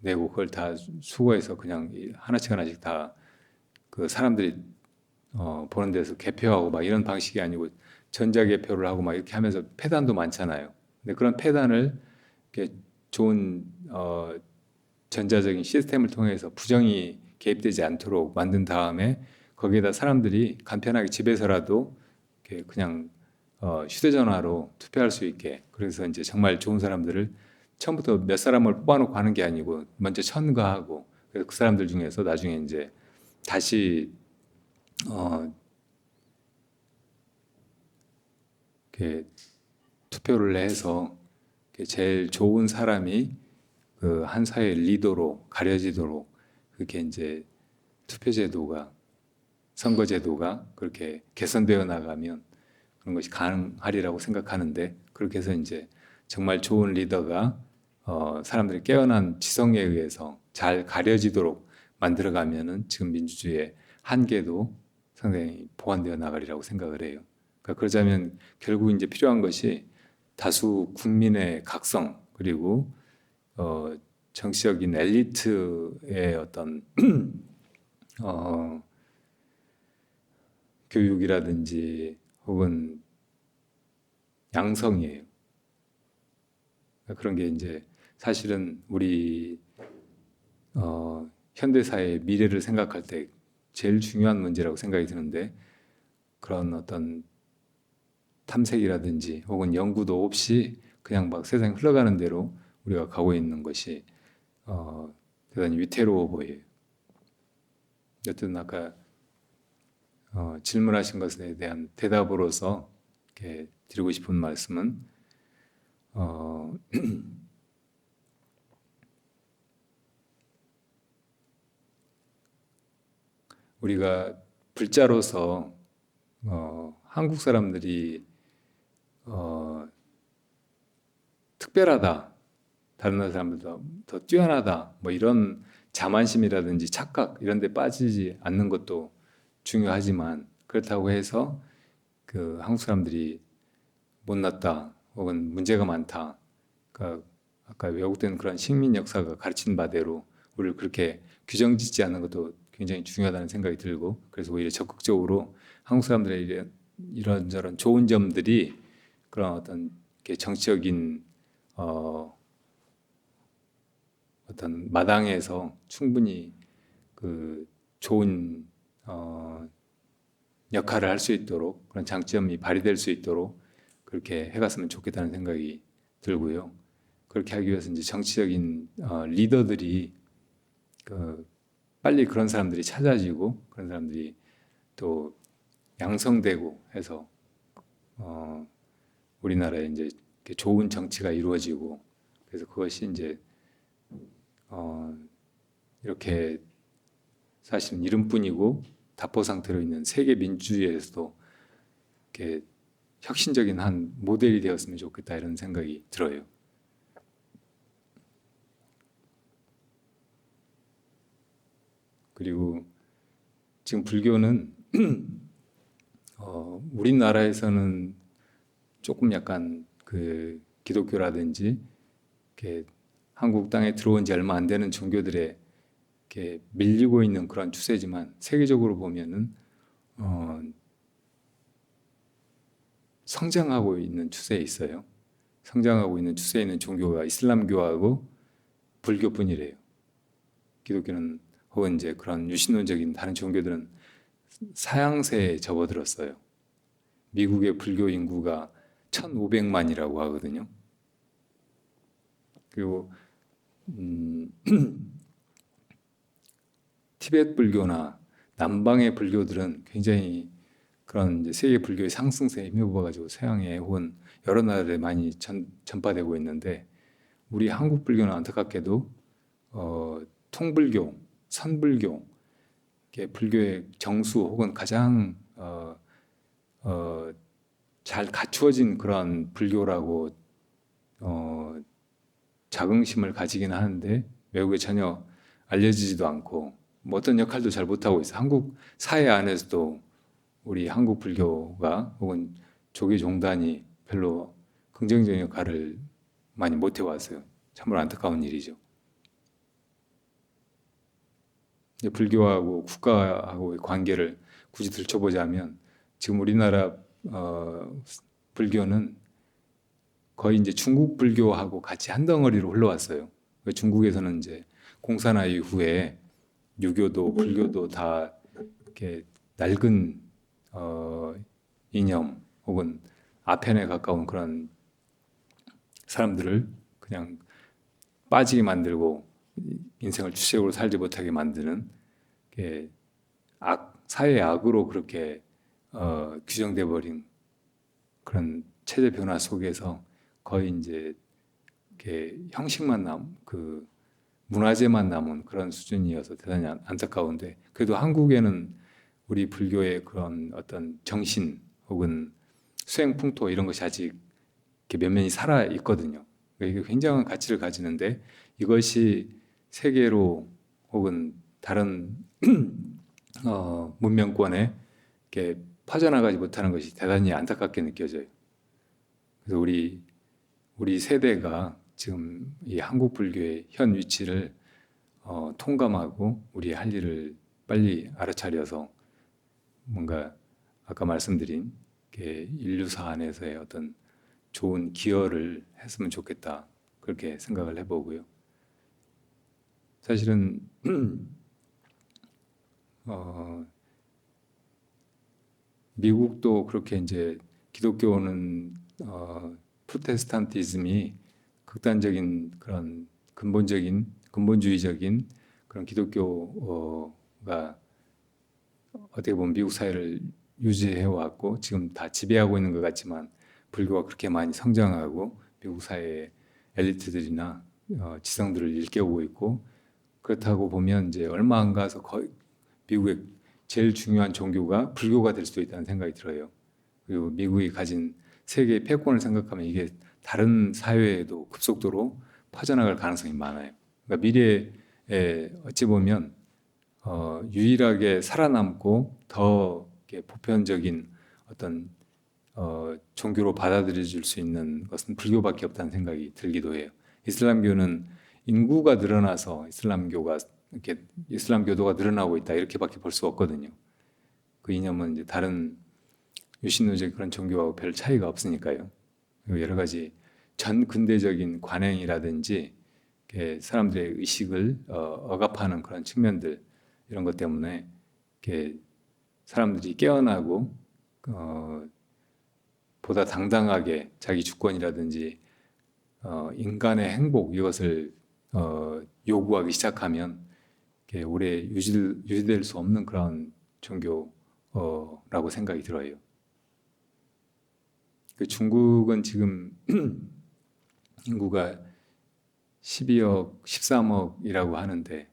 내고 그걸 다 수거해서 그냥 하나씩 하나씩 다 그 사람들이 보는 데서 개표하고 막 이런 방식이 아니고 전자개표를 하고 막 이렇게 하면서 패단도 많잖아요. 근데 그런 패단을 이렇게 좋은 전자적인 시스템을 통해서 부정이 개입되지 않도록 만든 다음에 거기에다 사람들이 간편하게 집에서라도 이렇게 그냥 휴대전화로 투표할 수 있게, 그래서 이제 정말 좋은 사람들을 처음부터 몇 사람을 뽑아놓고 하는 게 아니고 먼저 첨가하고, 그래서 그 사람들 중에서 나중에 이제 다시 이렇게 투표를 해서 이렇게 제일 좋은 사람이 그 한 사회의 리더로 가려지도록 그렇게 이제 투표제도가, 선거제도가 그렇게 개선되어 나가면 그런 것이 가능하리라고 생각하는데, 그렇게 해서 이제 정말 좋은 리더가 사람들이 깨어난 지성에 의해서 잘 가려지도록 만들어가면은 지금 민주주의의 한계도 상당히 보완되어 나가리라고 생각을 해요. 그러니까 그러자면 결국 이제 필요한 것이 다수 국민의 각성, 그리고 정치적인 엘리트의 어떤 교육이라든지 혹은 양성이에요. 그런 게 이제 사실은 우리 현대 사회의 미래를 생각할 때 제일 중요한 문제라고 생각이 드는데, 그런 어떤 탐색이라든지 혹은 연구도 없이 그냥 막 세상이 흘러가는 대로 우리가 가고 있는 것이 대단히 위태로워 보여요. 여튼 아까 질문하신 것에 대한 대답으로서 이렇게 드리고 싶은 말씀은 우리가 불자로서 한국 사람들이 특별하다, 다른 나라 사람들보다 더 뛰어나다, 뭐 이런 자만심이라든지 착각 이런 데 빠지지 않는 것도 중요하지만, 그렇다고 해서 그 한국 사람들이 못났다 혹은 문제가 많다, 그러니까 아까 왜곡된 그런 식민 역사가 가르친 바대로 우리를 그렇게 규정짓지 않는 것도 굉장히 중요하다는 생각이 들고, 그래서 오히려 적극적으로 한국 사람들의 이런저런 좋은 점들이 그런 어떤 정치적인 어떤 마당에서 충분히 그 좋은 역할을 할 수 있도록, 그런 장점이 발휘될 수 있도록 그렇게 해갔으면 좋겠다는 생각이 들고요. 그렇게 하기 위해서 이제 정치적인 리더들이 빨리 그런 사람들이 찾아지고 그런 사람들이 또 양성되고 해서 우리나라에 이제 좋은 정치가 이루어지고, 그래서 그것이 이제 이렇게 사실은 이름뿐이고 답보 상태로 있는 세계 민주주의에서도 이렇게 혁신적인 한 모델이 되었으면 좋겠다 이런 생각이 들어요. 그리고 지금 불교는 우리나라에서는 조금 약간 그 기독교라든지 이렇게 한국 땅에 들어온 지 얼마 안 되는 종교들에 이렇게 밀리고 있는 그런 추세지만, 세계적으로 보면은 성장하고 있는 추세에 있어요. 성장하고 있는 추세에 있는 종교가 이슬람교하고 불교뿐이래요. 기독교는 혹은 이제 그런 유신론적인 다른 종교들은 사양세에 접어들었어요. 미국의 불교 인구가 1,500만이라고 하거든요. 그리고 티베트 불교나 남방의 불교들은 굉장히 그런 이제 세계 불교의 상승세에 힘입어가지고 서양에 혹은 여러 나라에 많이 전파되고 있는데, 우리 한국 불교는 안타깝게도 통불교, 선불교, 불교의 정수 혹은 가장 잘 갖추어진 그런 불교라고 자긍심을 가지긴 하는데 외국에 전혀 알려지지도 않고 뭐 어떤 역할도 잘 못하고 있어요. 한국 사회 안에서도 우리 한국 불교가 혹은 조계 종단이 별로 긍정적인 역할을 많이 못 해왔어요. 참으로 안타까운 일이죠. 이제 불교하고 국가하고의 관계를 굳이 들춰보자면 지금 우리나라 불교는 거의 이제 중국 불교하고 같이 한 덩어리로 흘러왔어요. 중국에서는 이제 공산화 이후에 유교도 불교도 다 이렇게 낡은 이념 혹은 아편에 가까운 그런 사람들을 그냥 빠지게 만들고 인생을 주체적으로 살지 못하게 만드는 게 사회의 악으로 그렇게 규정돼 버린 그런 체제 변화 속에서 거의 이제 이렇게 형식만 그 문화재만 남은 그런 수준이어서 대단히 안타까운데, 그래도 한국에는 우리 불교의 그런 어떤 정신 혹은 수행 풍토 이런 것이 아직 이렇게 면면히 살아 있거든요. 이게 굉장한 가치를 가지는데 이것이 세계로 혹은 다른 문명권에 이렇게 퍼져나가지 못하는 것이 대단히 안타깝게 느껴져요. 그래서 우리 세대가 지금 이 한국 불교의 현 위치를 통감하고 우리 할 일을 빨리 알아차려서 뭔가 아까 말씀드린 인류사 안에서의 어떤 좋은 기여를 했으면 좋겠다, 그렇게 생각을 해보고요. 사실은 미국도 그렇게 이제 기독교는 프로테스탄티즘이 극단적인 그런 근본주의적인 그런 기독교가 어떻게 보면 미국 사회를 유지해 왔고 지금 다 지배하고 있는 것 같지만, 불교가 그렇게 많이 성장하고 미국 사회의 엘리트들이나 지성들을 일깨우고 있고, 그렇다고 보면 이제 얼마 안 가서 거의 미국의 제일 중요한 종교가 불교가 될 수도 있다는 생각이 들어요. 그리고 미국이 가진 세계의 패권을 생각하면 이게 다른 사회에도 급속도로 퍼져나갈 가능성이 많아요. 그러니까 미래에 어찌 보면 유일하게 살아남고 더 보편적인 어떤 종교로 받아들여질 수 있는 것은 불교밖에 없다는 생각이 들기도 해요. 이슬람교는 인구가 늘어나서 이슬람 교도가 늘어나고 있다 이렇게밖에 볼 수 없거든요. 그 이념은 이제 다른 유신론적 그런 종교하고 별 차이가 없으니까요. 그리고 여러 가지 전 근대적인 관행이라든지 사람들의 의식을 억압하는 그런 측면들, 이런 것 때문에 사람들이 깨어나고 보다 당당하게 자기 주권이라든지 인간의 행복 이것을 요구하기 시작하면 오래 유지될 수 없는 그런 종교라고 생각이 들어요. 중국은 지금 인구가 12억, 13억이라고 하는데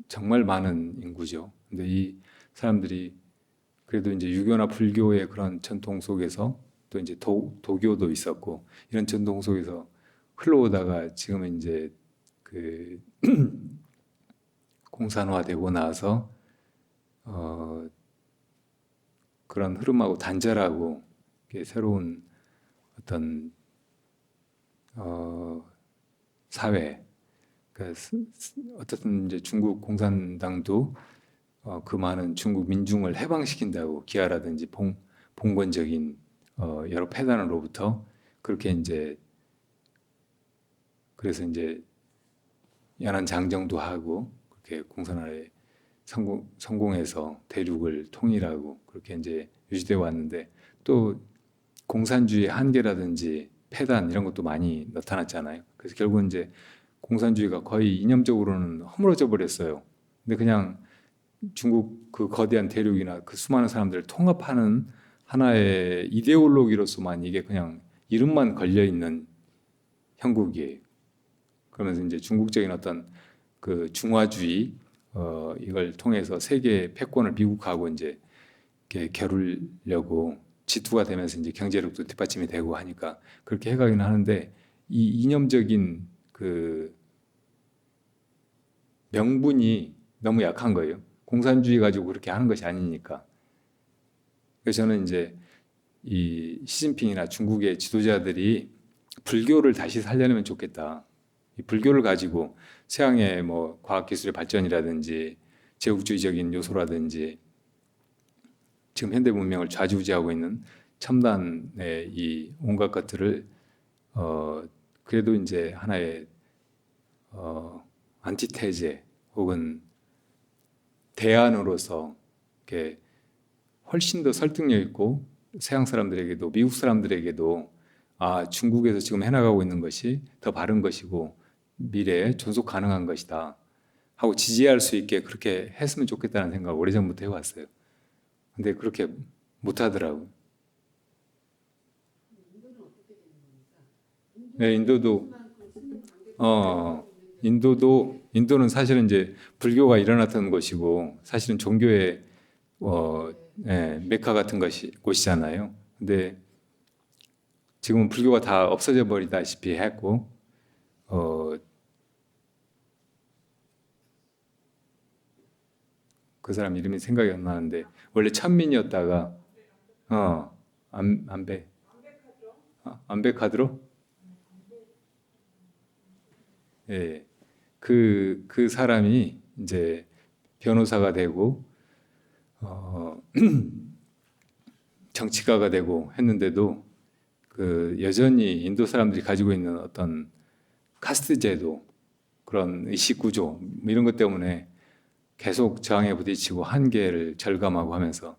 정말 많은 인구죠. 근데 이 사람들이 그래도 이제 유교나 불교의 그런 전통 속에서 또 이제 도교도 있었고 이런 전통 속에서 흘러오다가 지금은 이제 그 공산화되고 나서 그런 흐름하고 단절하고 새로운 어떤 사회, 어떻든 이제 중국 공산당도 그 많은 중국 민중을 해방시킨다고 기아라든지 봉건적인 여러 패단으로부터 그렇게 이제 그래서 이제 연안 장정도 하고 그렇게 공산화에 성공해서 대륙을 통일하고 그렇게 이제 유지되어 왔는데, 또 공산주의 한계라든지 패단 이런 것도 많이 나타났잖아요. 그래서 결국은 이제 공산주의가 거의 이념적으로는 허물어져 버렸어요. 근데 그냥 중국 그 거대한 대륙이나 그 수많은 사람들을 통합하는 하나의 이데올로기로서만 이게 그냥 이름만 걸려 있는 형국이에요. 그러면서 이제 중국적인 어떤 그 중화주의 이걸 통해서 세계 패권을 미국하고 이제 이렇게 겨루려고 지투가 되면서 이제 경제력도 뒷받침이 되고 하니까 그렇게 해가긴 하는데, 이 이념적인 그 명분이 너무 약한 거예요. 공산주의 가지고 그렇게 하는 것이 아니니까. 그래서 저는 이제 이 시진핑이나 중국의 지도자들이 불교를 다시 살려내면 좋겠다. 이 불교를 가지고 서양의 뭐 과학기술의 발전이라든지 제국주의적인 요소라든지 지금 현대 문명을 좌지우지하고 있는 첨단의 이 온갖 것들을 그래도 이제 하나의 안티테제 혹은 대안으로서 이렇게 훨씬 더 설득력 있고 서양 사람들에게도 미국 사람들에게도 아, 중국에서 지금 해나가고 있는 것이 더 바른 것이고 미래에 존속 가능한 것이다 하고 지지할 수 있게 그렇게 했으면 좋겠다는 생각을 오래전부터 해왔어요. 근데 그렇게 못하더라고요. 네, 인도는 사실은 이제 불교가 일어났던 곳이고 사실은 종교의 메카 같은 곳이잖아요. 근데 지금은 불교가 다 없어져 버리다시피 했고 그 사람 이름이 생각이 안 나는데 원래 천민이었다가 안베카드로 예, 그 사람이 이제 변호사가 되고 정치가가 되고 했는데도 그 여전히 인도 사람들이 가지고 있는 어떤 카스트 제도 그런 의식 구조 뭐 이런 것 때문에 계속 저항에 부딪히고 한계를 절감하고 하면서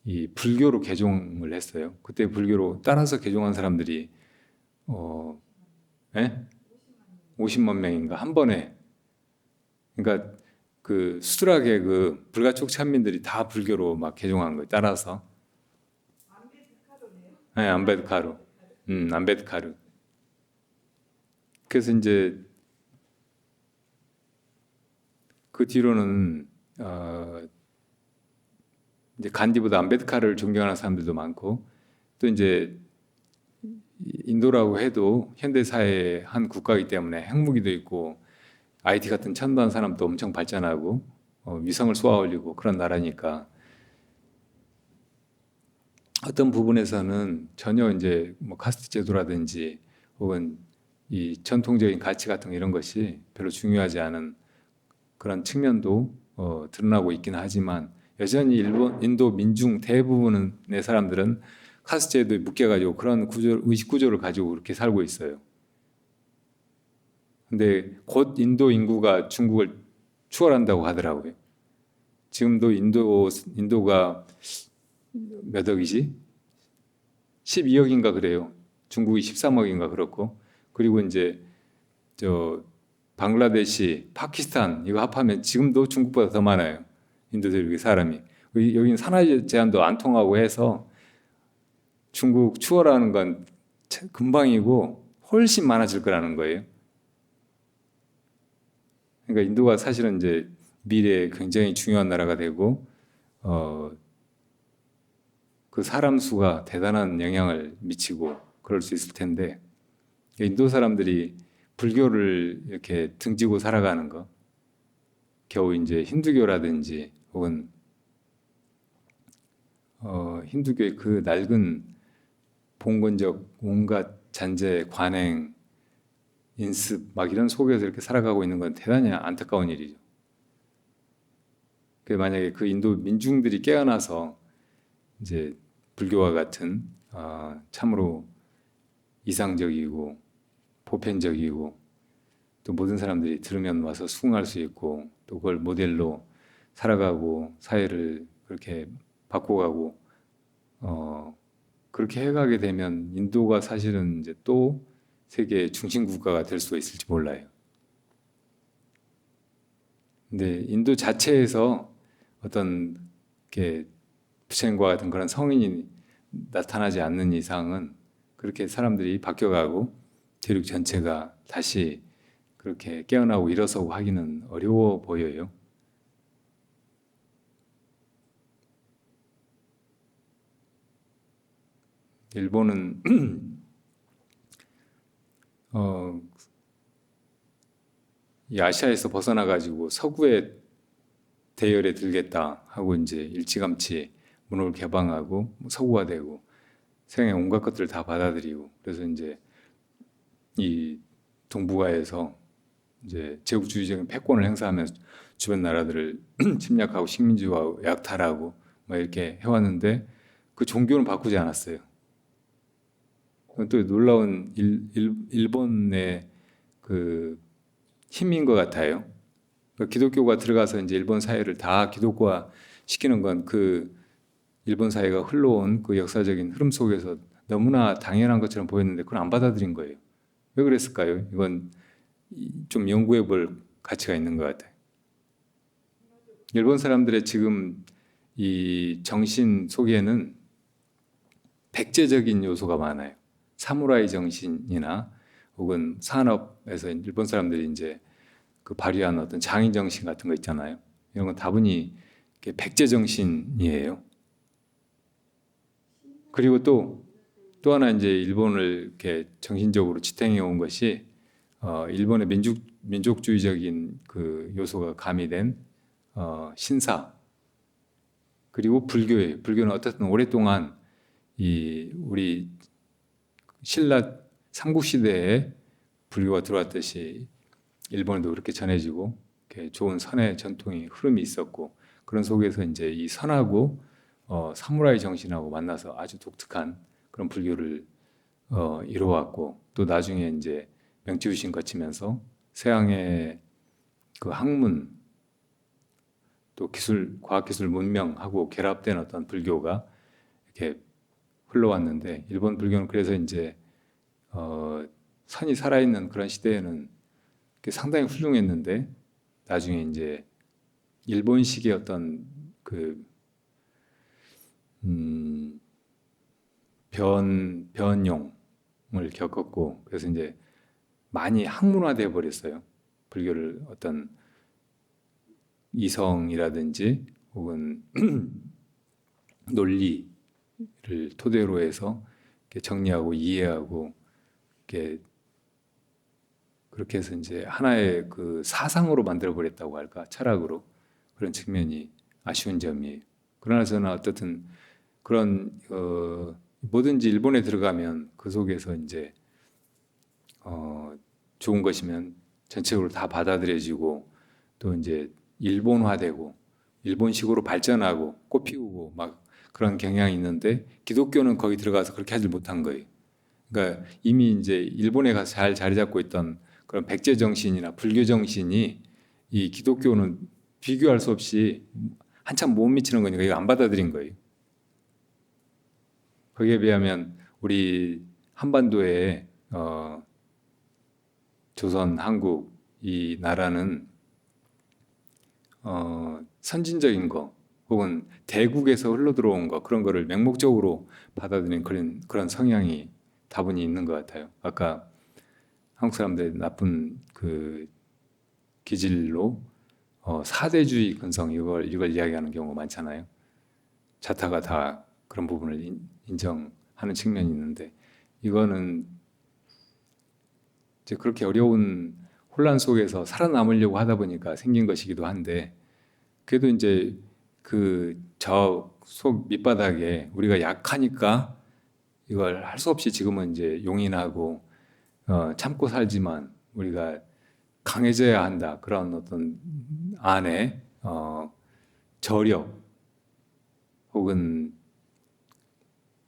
이 불교로 개종을 했어요. 그때 불교로 따라서 개종한 사람들이 예? 50만 명인가 한 번에 그러니까 그 수두락의 그 불가촉 찬민들이 다 불교로 막 개종한 거예요. 따라서 네, 안베드카루 안베드카루 그래서 이제 그 뒤로는 이제 간디보다 안베드카르를 존경하는 사람들도 많고 또 이제 인도라고 해도 현대 사회의 한 국가이기 때문에 핵무기도 있고 IT 같은 첨단 산업도 엄청 발전하고 위성을 쏘아 올리고 그런 나라니까 어떤 부분에서는 전혀 이제 뭐 카스트 제도라든지 혹은 이 전통적인 가치 같은 이런 것이 별로 중요하지 않은 그런 측면도 드러나고 있긴 하지만 여전히 인도 민중 대부분의 사람들은 카스트 제도에 묶여가지고 그런 의식 구조를 가지고 그렇게 살고 있어요. 근데 곧 인도 인구가 중국을 추월한다고 하더라고요. 지금도 인도가 몇 억이지? 12억인가 그래요. 중국이 13억인가 그렇고. 그리고 이제 저 방글라데시, 파키스탄 이거 합하면 지금도 중국보다 더 많아요. 인도들 사람이. 여기는 산업 제한도 안 통하고 해서 중국 추월하는 건 금방이고 훨씬 많아질 거라는 거예요. 그러니까 인도가 사실은 이제 미래에 굉장히 중요한 나라가 되고 그 사람 수가 대단한 영향을 미치고 그럴 수 있을 텐데 인도 사람들이 불교를 이렇게 등지고 살아가는 거 겨우 이제 힌두교라든지 혹은 힌두교의 그 낡은 봉건적 온갖 잔재, 관행, 인습 막 이런 속에서 이렇게 살아가고 있는 건 대단히 안타까운 일이죠. 만약에 그 인도 민중들이 깨어나서 이제 불교와 같은 참으로 이상적이고 보편적이고 또 모든 사람들이 들으면 와서 수긍할 수 있고 또 그걸 모델로 살아가고 사회를 그렇게 바꿔가고 그렇게 해가게 되면 인도가 사실은 이제 또 세계의 중심 국가가 될 수가 있을지 몰라요. 근데 인도 자체에서 어떤 이렇게 부처님과 같은 그런 성인이 나타나지 않는 이상은 그렇게 사람들이 바뀌어가고 대륙 전체가 다시 그렇게 깨어나고 일어서고 하기는 어려워 보여요. 일본은 이 아시아에서 벗어나 가지고 서구의 대열에 들겠다 하고 이제 일찌감치 문호를 개방하고 서구화 되고 서양의 온갖 것들을 다 받아들이고 그래서 이제 이 동북아에서 이제 제국주의적인 패권을 행사하면서 주변 나라들을 침략하고 식민지화 약탈하고 막 이렇게 해왔는데 그 종교는 바꾸지 않았어요. 그건 또 놀라운 일본의 그 힘인 것 같아요. 그러니까 기독교가 들어가서 이제 일본 사회를 다 기독화 시키는 건 그 일본 사회가 흘러온 그 역사적인 흐름 속에서 너무나 당연한 것처럼 보였는데 그걸 안 받아들인 거예요. 왜 그랬을까요? 이건 좀 연구해 볼 가치가 있는 것 같아요. 일본 사람들의 지금 이 정신 속에는 백제적인 요소가 많아요. 사무라이 정신이나 혹은 산업에서 일본 사람들이 이제 그 발휘한 어떤 장인 정신 같은 거 있잖아요. 이런 건 다분히 백제 정신이에요. 그리고 또 하나 이제 일본을 이렇게 정신적으로 지탱해 온 것이 일본의 민족주의적인 그 요소가 가미된 신사 그리고 불교예요. 불교는 어쨌든 오랫동안 이 우리 신라 삼국시대에 불교가 들어왔듯이 일본에도 그렇게 전해지고 이렇게 좋은 선의 전통이 흐름이 있었고 그런 속에서 이제 이 선하고 사무라이 정신하고 만나서 아주 독특한 그런 불교를 이루어왔고 또 나중에 이제 명치부신 거치면서 서양의 그 학문 또 기술, 과학기술 문명하고 결합된 어떤 불교가 이렇게 흘러왔는데 일본 불교는 그래서 이제 선이 살아있는 그런 시대에는 상당히 훌륭했는데 나중에 이제 일본식의 어떤 그 변용을 겪었고 그래서 이제 많이 학문화되어 버렸어요. 불교를 어떤 이성이라든지 혹은 논리를 토대로 해서 이렇게 정리하고 이해하고 이렇게 그렇게 해서 이제 하나의 그 사상으로 만들어 버렸다고 할까 철학으로 그런 측면이 아쉬운 점이에요. 그러나 저는 어떻든 그런 뭐든지 일본에 들어가면 그 속에서 이제 좋은 것이면 전체적으로 다 받아들여지고 또 이제 일본화되고 일본식으로 발전하고 꽃피우고 막 그런 경향이 있는데 기독교는 거기 들어가서 그렇게 하지 못한 거예요. 그러니까 이미 이제 일본에 가서 잘 자리 잡고 있던 그런 백제 정신이나 불교 정신이 이 기독교는 비교할 수 없이 한참 못 미치는 거니까 이거 안 받아들인 거예요. 거기에 비하면 우리 한반도에 조선, 한국 이 나라는 선진적인 거 혹은 대국에서 흘러들어온 거 그런 거를 맹목적으로 받아들이는 그런 성향이 다분히 있는 것 같아요. 아까 한국 사람들의 나쁜 그 기질로 사대주의 근성 이걸 이야기하는 경우가 많잖아요. 자타가 다 그런 부분을 인정하는 측면이 있는데 이거는 이제 그렇게 어려운 혼란 속에서 살아남으려고 하다 보니까 생긴 것이기도 한데 그래도 이제 그 저 속 밑바닥에 우리가 약하니까 이걸 할 수 없이 지금은 이제 용인하고 참고 살지만 우리가 강해져야 한다 그런 어떤 안에 저력 혹은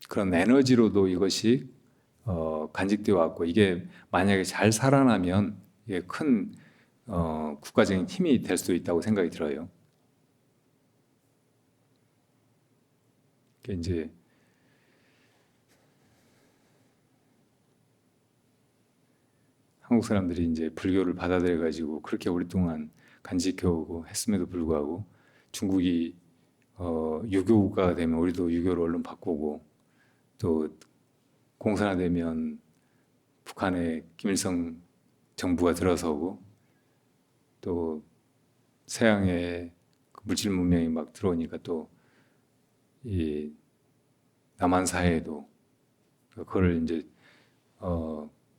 그런 에너지로도 이것이 간직되어 왔고 이게 만약에 잘 살아나면 이게 큰 국가적인 힘이 될 수도 있다고 생각이 들어요. 이제 한국 사람들이 이제 불교를 받아들여 가지고 그렇게 오랫동안 간직해오고 했음에도 불구하고 중국이 유교 국가가 되면 우리도 유교를 얼른 바꾸고 또 공산화되면 북한의 김일성 정부가 들어서고 또 서양의 물질 문명이 막 들어오니까 또 이 남한 사회에도 그걸 이제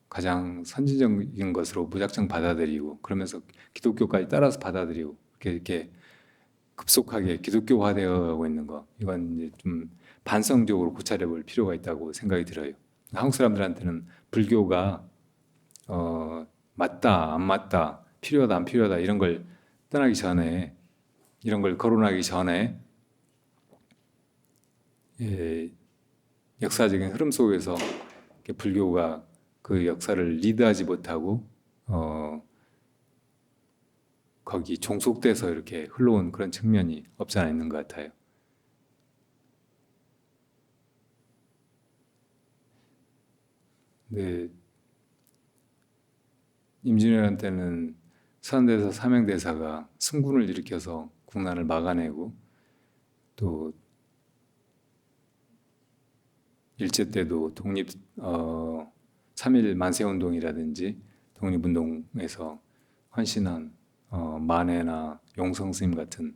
가장 선진적인 것으로 무작정 받아들이고 그러면서 기독교까지 따라서 받아들이고 이렇게 급속하게 기독교화되어 가고 있는 거 이건 이제 좀 반성적으로 고찰해 볼 필요가 있다고 생각이 들어요. 한국 사람들한테는 불교가 맞다, 안 맞다, 필요하다, 안 필요하다 이런 걸 떠나기 전에, 이런 걸 거론하기 전에 예, 역사적인 흐름 속에서 불교가 그 역사를 리드하지 못하고 거기 종속돼서 이렇게 흘러온 그런 측면이 없지 않아 있는 것 같아요. 근데 임진왜란 때는 선대사 삼행대사가 승군을 일으켜서 국난을 막아내고, 또 일제 때도 독립 3.1 만세운동이라든지 독립운동에서 헌신한 만해나 용성 스님 같은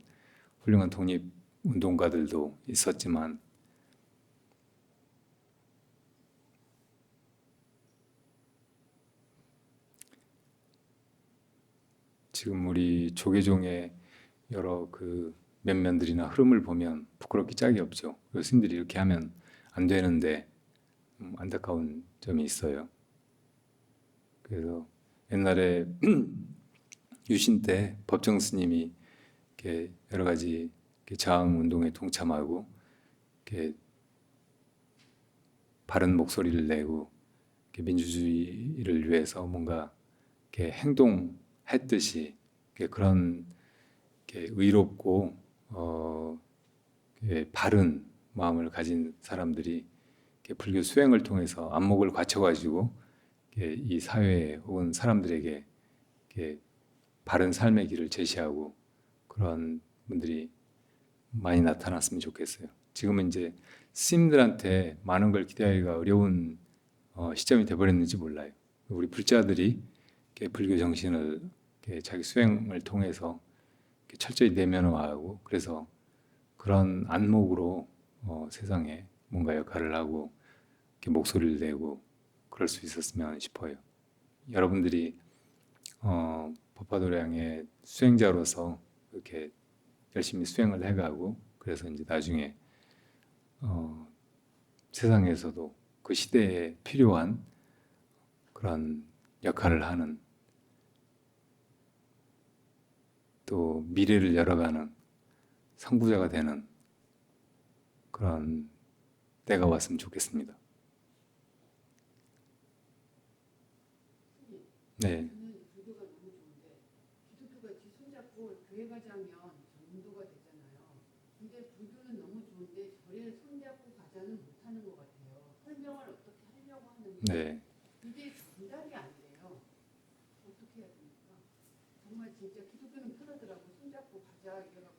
훌륭한 독립운동가들도 있었지만, 지금 우리 조계종의 여러 그 면면들이나 흐름을 보면 부끄럽기 짝이 없죠. 스님들이 이렇게 하면 안 되는데 안타까운 점이 있어요. 그래서 옛날에 유신 때 법정 스님이 이렇게 여러 가지 이렇게 저항 운동에 동참하고 이렇게 바른 목소리를 내고 이렇게 민주주의를 위해서 뭔가 이렇게 행동했듯이 이렇게 그런 이렇게 의롭고 이렇게 바른 마음을 가진 사람들이 이렇게 불교 수행을 통해서 안목을 갖춰가지고 이 사회에 혹은 사람들에게 이렇게 바른 삶의 길을 제시하고 그런 분들이 많이 나타났으면 좋겠어요. 지금은 이제 스님들한테 많은 걸 기대하기가 어려운 시점이 되어버렸는지 몰라요. 우리 불자들이 이렇게 불교 정신을 이렇게 자기 수행을 통해서 이렇게 철저히 내면화하고, 그래서 그런 안목으로 세상에 뭔가 역할을 하고 이렇게 목소리를 내고 그럴 수 있었으면 싶어요. 여러분들이 법화도량의 수행자로서 이렇게 열심히 수행을 해가고, 그래서 이제 나중에 세상에서도 그 시대에 필요한 그런 역할을 하는, 또 미래를 열어가는 선구자가 되는 그런 때가 왔으면 좋겠습니다. 네. 불교가 너무 좋은데 기독교가 손잡고 교회 가자면 전도가 되잖아요. 근데 불교는 너무 좋은데 저희는 손잡고 가자는 못하는 것 같아요. 설명을 어떻게 하려고 하는데 네. 이게 전달이 안 돼요. 어떻게 해야 됩니까? 정말 진짜 기독교는 편하더라고. 손잡고 가자 이래갖고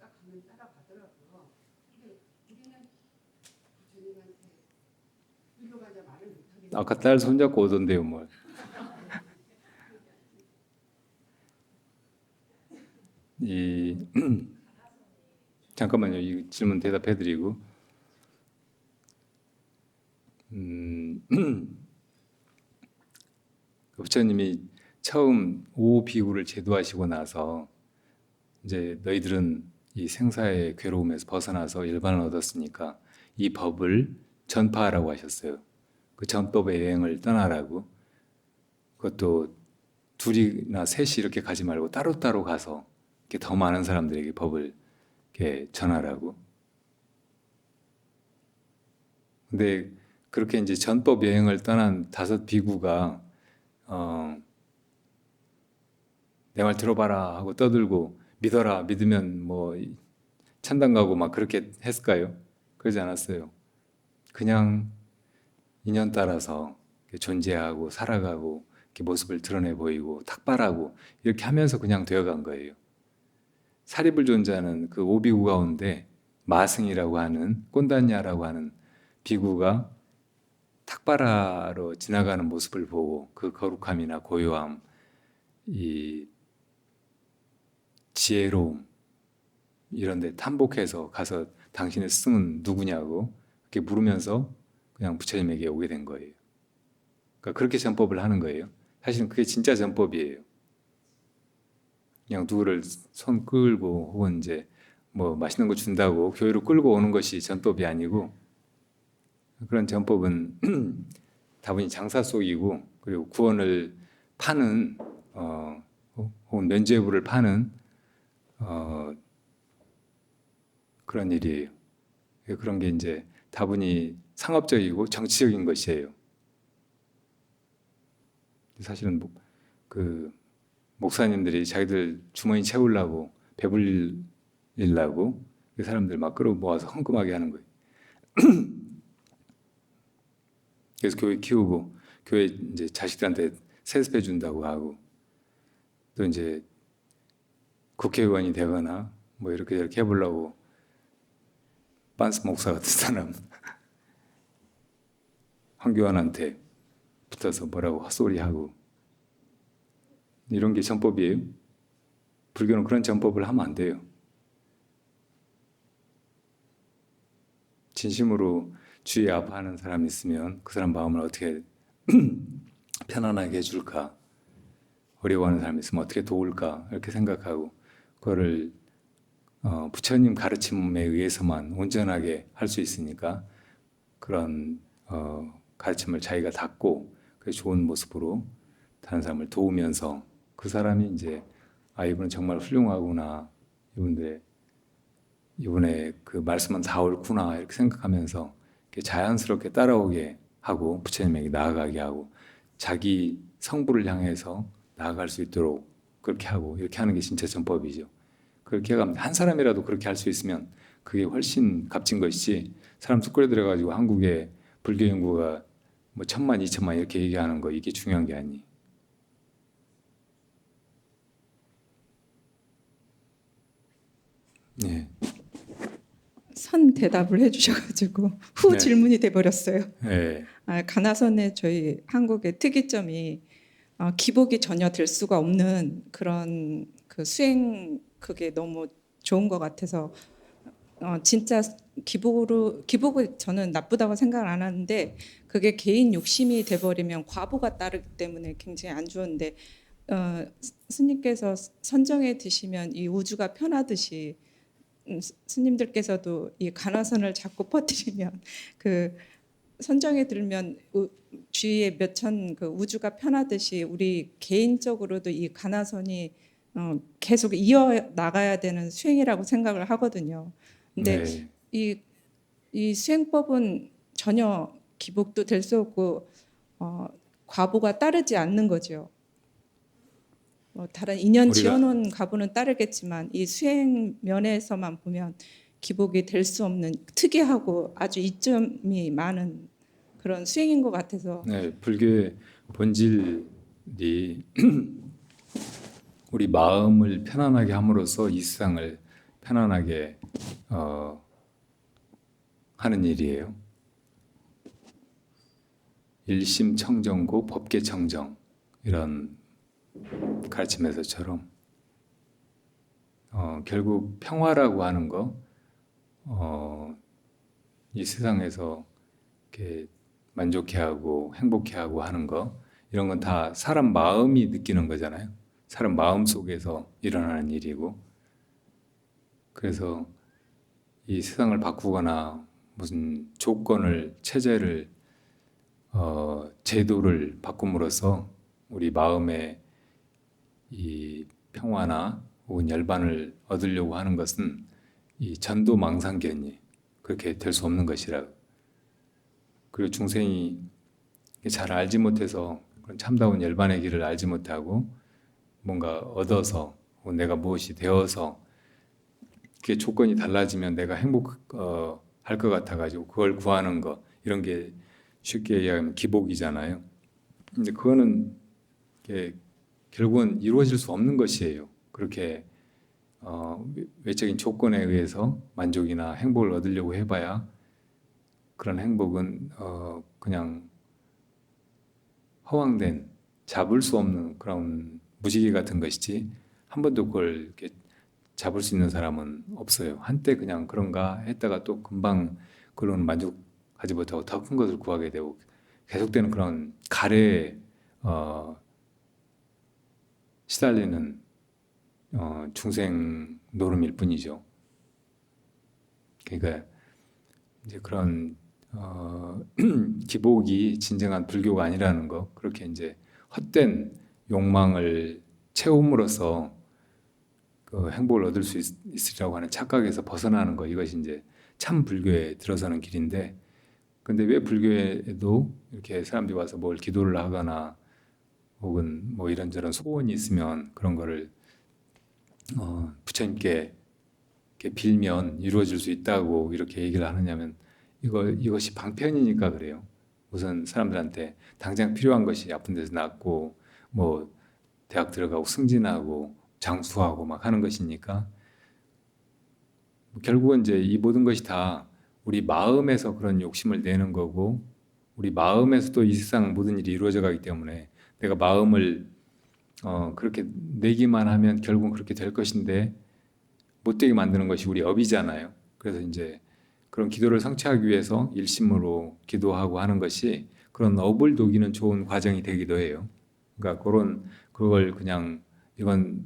딱 가면 따라가더라고요. 근데 우리는 부처님한테 불교 가자 말을 못하겠어요. 아까 딸 손잡고 오던데요, 뭘. 잠깐만요. 이 질문 대답해드리고, 부처님이 처음 오비구를 제도하시고 나서 이제 너희들은 이 생사의 괴로움에서 벗어나서 일반을 얻었으니까 이 법을 전파하라고 하셨어요. 그 전법의 여행을 떠나라고. 그것도 둘이나 셋이 이렇게 가지 말고 따로따로 가서 이렇게 더 많은 사람들에게 법을 이렇게 전하라고. 근데 그렇게 이제 전법 여행을 떠난 5 비구가 내 말 들어봐라 하고 떠들고 믿어라, 믿으면 뭐 천당 가고 막 그렇게 했을까요? 그러지 않았어요. 그냥 인연 따라서 존재하고 살아가고 이렇게 모습을 드러내 보이고 탁발하고 이렇게 하면서 그냥 되어간 거예요. 사리불존자는 그 5비구 가운데 마승이라고 하는, 꼰단냐라고 하는 비구가 탁발하러 지나가는 모습을 보고 그 거룩함이나 고요함, 이 지혜로움 이런 데 탐복해서 가서 당신의 스승은 누구냐고 이렇게 물으면서 그냥 부처님에게 오게 된 거예요. 그러니까 그렇게 전법을 하는 거예요. 사실은 그게 진짜 전법이에요. 그냥 누구를 손 끌고 혹은 이제 뭐 맛있는 거 준다고 교회로 끌고 오는 것이 전법이 아니고, 그런 전법은 다분히 장사 속이고, 그리고 구원을 파는 혹은 면죄부를 파는 그런 일이에요. 그런 게 이제 다분히 상업적이고 정치적인 것이에요. 사실은 그 목사님들이 자기들 주머니 채우려고 배불리려고 그 사람들 막 끌어모아서 헌금하게 하는 거예요. 그래서 교회 키우고 교회 이제 자식들한테 세습해 준다고 하고, 또 이제 국회의원이 되거나 뭐 이렇게 저렇게 해보려고 반스 목사 같은 사람 황교안한테 붙어서 뭐라고 헛소리하고, 이런 게 전법이에요. 불교는 그런 전법을 하면 안 돼요. 진심으로 주의 아파하는 사람이 있으면 그 사람 마음을 어떻게 편안하게 해줄까, 어려워하는 사람이 있으면 어떻게 도울까, 이렇게 생각하고 그거를 부처님 가르침에 의해서만 온전하게 할 수 있으니까, 그런 가르침을 자기가 닫고 그 좋은 모습으로 다른 사람을 도우면서 그 사람이 이제 이분은 정말 훌륭하구나, 이분의 그 말씀은 다 옳구나, 이렇게 생각하면서 이렇게 자연스럽게 따라오게 하고 부처님에게 나아가게 하고 자기 성부를 향해서 나아갈 수 있도록 그렇게 하고, 이렇게 하는 게 진짜 전법이죠. 그렇게 해가면 한 사람이라도 그렇게 할 수 있으면 그게 훨씬 값진 것이지, 사람 수 끌어들여가지고 한국의 불교 인구가 뭐 1,000만, 2,000만 이렇게 얘기하는 거, 이게 중요한 게 아니에요. 네. 선 대답을 해주셔가지고 후 네. 질문이 돼버렸어요. 네. 가나선의 저희 한국의 특이점이 기복이 전혀 될 수가 없는 그런 그 수행, 그게 너무 좋은 것 같아서 진짜 기복을 저는 나쁘다고 생각을 안 하는데, 그게 개인 욕심이 돼버리면 과부가 따르기 때문에 굉장히 안 좋은데, 스님께서 선정해 드시면 이 우주가 편하듯이 스님들께서도 이 가나선을 자꾸 퍼뜨리면 그 선정에 들면 주위에 몇천 그 우주가 편하듯이 우리 개인적으로도 이 가나선이 계속 이어 나가야 되는 수행이라고 생각을 하거든요. 근데 네. 이 수행법은 전혀 기복도 될 수 없고 과보가 따르지 않는 거죠. 다른 인연 지어놓은 과보는 따르겠지만 이 수행 면에서만 보면 기복이 될 수 없는 특이하고 아주 이점이 많은 그런 수행인 것 같아서. 네, 불교의 본질이 우리 마음을 편안하게 함으로써 이 세상을 편안하게 하는 일이에요. 일심청정고 법계청정, 이런 가르침에서처럼 결국 평화라고 하는 거, 이 세상에서 이렇게 만족해하고 행복해하고 하는 거, 이런 건 다 사람 마음이 느끼는 거잖아요. 사람 마음 속에서 일어나는 일이고, 그래서 이 세상을 바꾸거나 무슨 조건을, 체제를, 제도를 바꿈으로써 우리 마음의 이 평화나 혹은 열반을 얻으려고 하는 것은 이 전도망상견이 그렇게 될 수 없는 것이라. 그리고 중생이 잘 알지 못해서 그런 참다운 열반의 길을 알지 못하고 뭔가 얻어서 혹은 내가 무엇이 되어서 그게 조건이 달라지면 내가 행복할 것 같아가지고 그걸 구하는 거, 이런 게 쉽게 얘기하면 기복이잖아요. 근데 그거는 결국은 이루어질 수 없는 것이에요. 그렇게 외적인 조건에 의해서 만족이나 행복을 얻으려고 해봐야 그런 행복은 그냥 허황된, 잡을 수 없는 그런 무지개 같은 것이지, 한 번도 그걸 이렇게 잡을 수 있는 사람은 없어요. 한때 그냥 그런가 했다가 또 금방 그런 만족하지 못하고 더 큰 것을 구하게 되고 계속되는 그런 가래에 시달리는 중생 노름일 뿐이죠. 그러니까 이제 그런 기복이 진정한 불교가 아니라는 거, 그렇게 이제 헛된 욕망을 채움으로써 그 행복을 얻을 수 있으리라고 하는 착각에서 벗어나는 거, 이것이 이제 참 불교에 들어서는 길인데, 근데 왜 불교에도 이렇게 사람들이 와서 뭘 기도를 하거나 혹은 뭐 이런저런 소원이 있으면 그런 거를 부처님께 이렇게 빌면 이루어질 수 있다고 이렇게 얘기를 하느냐면, 이것이 방편이니까 그래요. 우선 사람들한테 당장 필요한 것이 아픈 데서 낫고 뭐 대학 들어가고 승진하고 장수하고 막 하는 것이니까, 결국은 이제 이 모든 것이 다 우리 마음에서 그런 욕심을 내는 거고, 우리 마음에서 또 이 세상 모든 일이 이루어져 가기 때문에, 내가 마음을 그렇게 내기만 하면 결국은 그렇게 될 것인데 못되게 만드는 것이 우리 업이잖아요. 그래서 이제 그런 기도를 성취하기 위해서 일심으로 기도하고 하는 것이 그런 업을 녹이는 좋은 과정이 되기도 해요. 그러니까 그걸 그냥 이건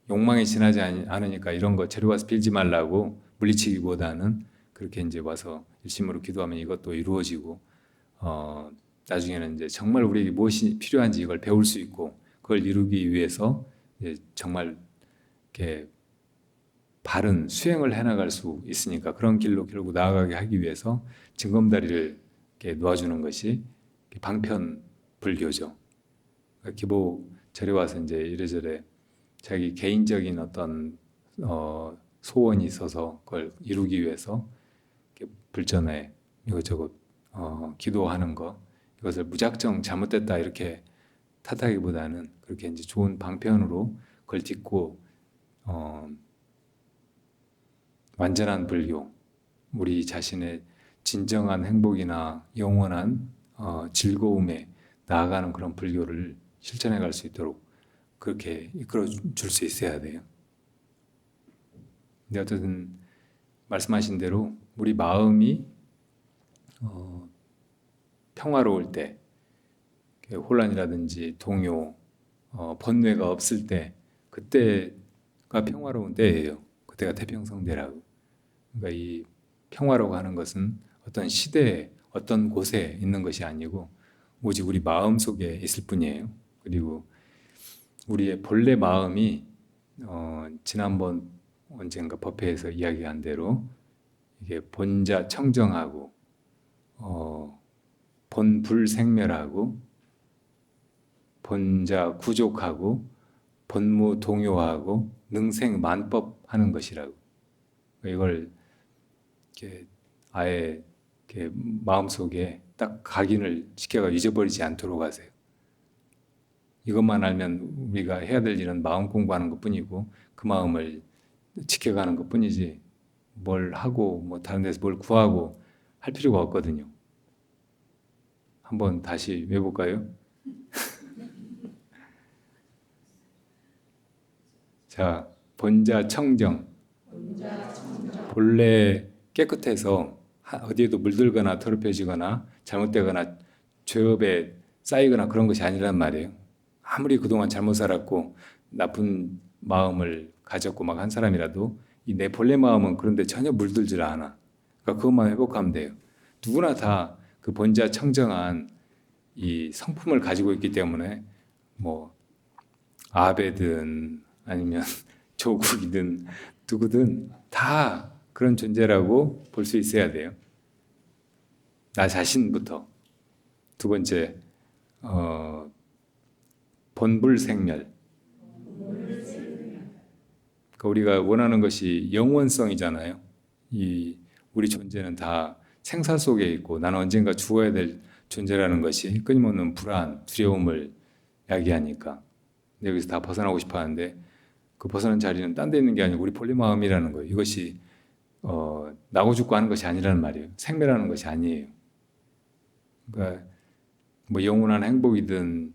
욕망에 지나지 않으니까 이런 거 재료 와서 빌지 말라고 물리치기보다는, 그렇게 이제 와서 일심으로 기도하면 이것도 이루어지고, 나중에는 이제 정말 우리에게 무엇이 필요한지 이걸 배울 수 있고, 그걸 이루기 위해서 이제 정말 이렇게 바른 수행을 해나갈 수 있으니까, 그런 길로 결국 나아가게 하기 위해서 징검다리를 이렇게 놓아주는 것이 방편 불교죠. 그러니까 기복 절에 와서 이제 이래저래 자기 개인적인 어떤 소원이 있어서 그걸 이루기 위해서 이렇게 불전에 이것저것 기도하는 거, 이것을 무작정 잘못됐다 이렇게 탓하기보다는 그렇게 이제 좋은 방편으로 그걸 딛고 완전한 불교, 우리 자신의 진정한 행복이나 영원한 즐거움에 나아가는 그런 불교를 실천해 갈 수 있도록 그렇게 이끌어 줄 수 있어야 돼요. 근데 어쨌든 말씀하신 대로 우리 마음이 평화로울 때, 혼란이라든지 동요, 번뇌가 없을 때, 그때가 평화로운 때예요. 그때가 태평성대라고. 그러니까 이 평화라고 하는 것은 어떤 시대에 어떤 곳에 있는 것이 아니고 오직 우리 마음 속에 있을 뿐이에요. 그리고 우리의 본래 마음이 지난번 언젠가 법회에서 이야기한 대로 이게 본자 청정하고 본불생멸하고 본자 구족하고 본무 동요하고 능생만법하는 것이라고. 이걸 이렇게 아예 이렇게 마음속에 딱 각인을 시켜가 잊어버리지 않도록 하세요. 이것만 알면 우리가 해야 될 일은 마음 공부하는 것뿐이고 그 마음을 지켜가는 것뿐이지 뭘 하고 뭐 다른 데서 뭘 구하고 할 필요가 없거든요. 한번 다시 외워볼까요? 자, 본자 청정. 본래 깨끗해서 어디에도 물들거나 더럽혀지거나 잘못되거나 죄업에 쌓이거나 그런 것이 아니란 말이에요. 아무리 그동안 잘못 살았고 나쁜 마음을 가졌고 막 한 사람이라도 이 내 본래 마음은 그런데 전혀 물들질 않아. 그러니까 그것만 회복하면 돼요. 누구나 다 그 본자 청정한 이 성품을 가지고 있기 때문에 뭐 아베든 아니면 조국이든 누구든 다 그런 존재라고 볼 수 있어야 돼요. 나 자신부터. 두 번째, 본불생멸. 그러니까 우리가 원하는 것이 영원성이잖아요. 우리 존재는 다 생사 속에 있고 나는 언젠가 죽어야 될 존재라는 것이 끊임없는 불안, 두려움을 야기하니까 여기서 다 벗어나고 싶어 하는데, 그 벗어난 자리는 딴 데 있는 게 아니고 우리 본래 마음이라는 거예요. 이것이 나고 죽고 하는 것이 아니라는 말이에요. 생멸하는 것이 아니에요. 그러니까 뭐 영원한 행복이든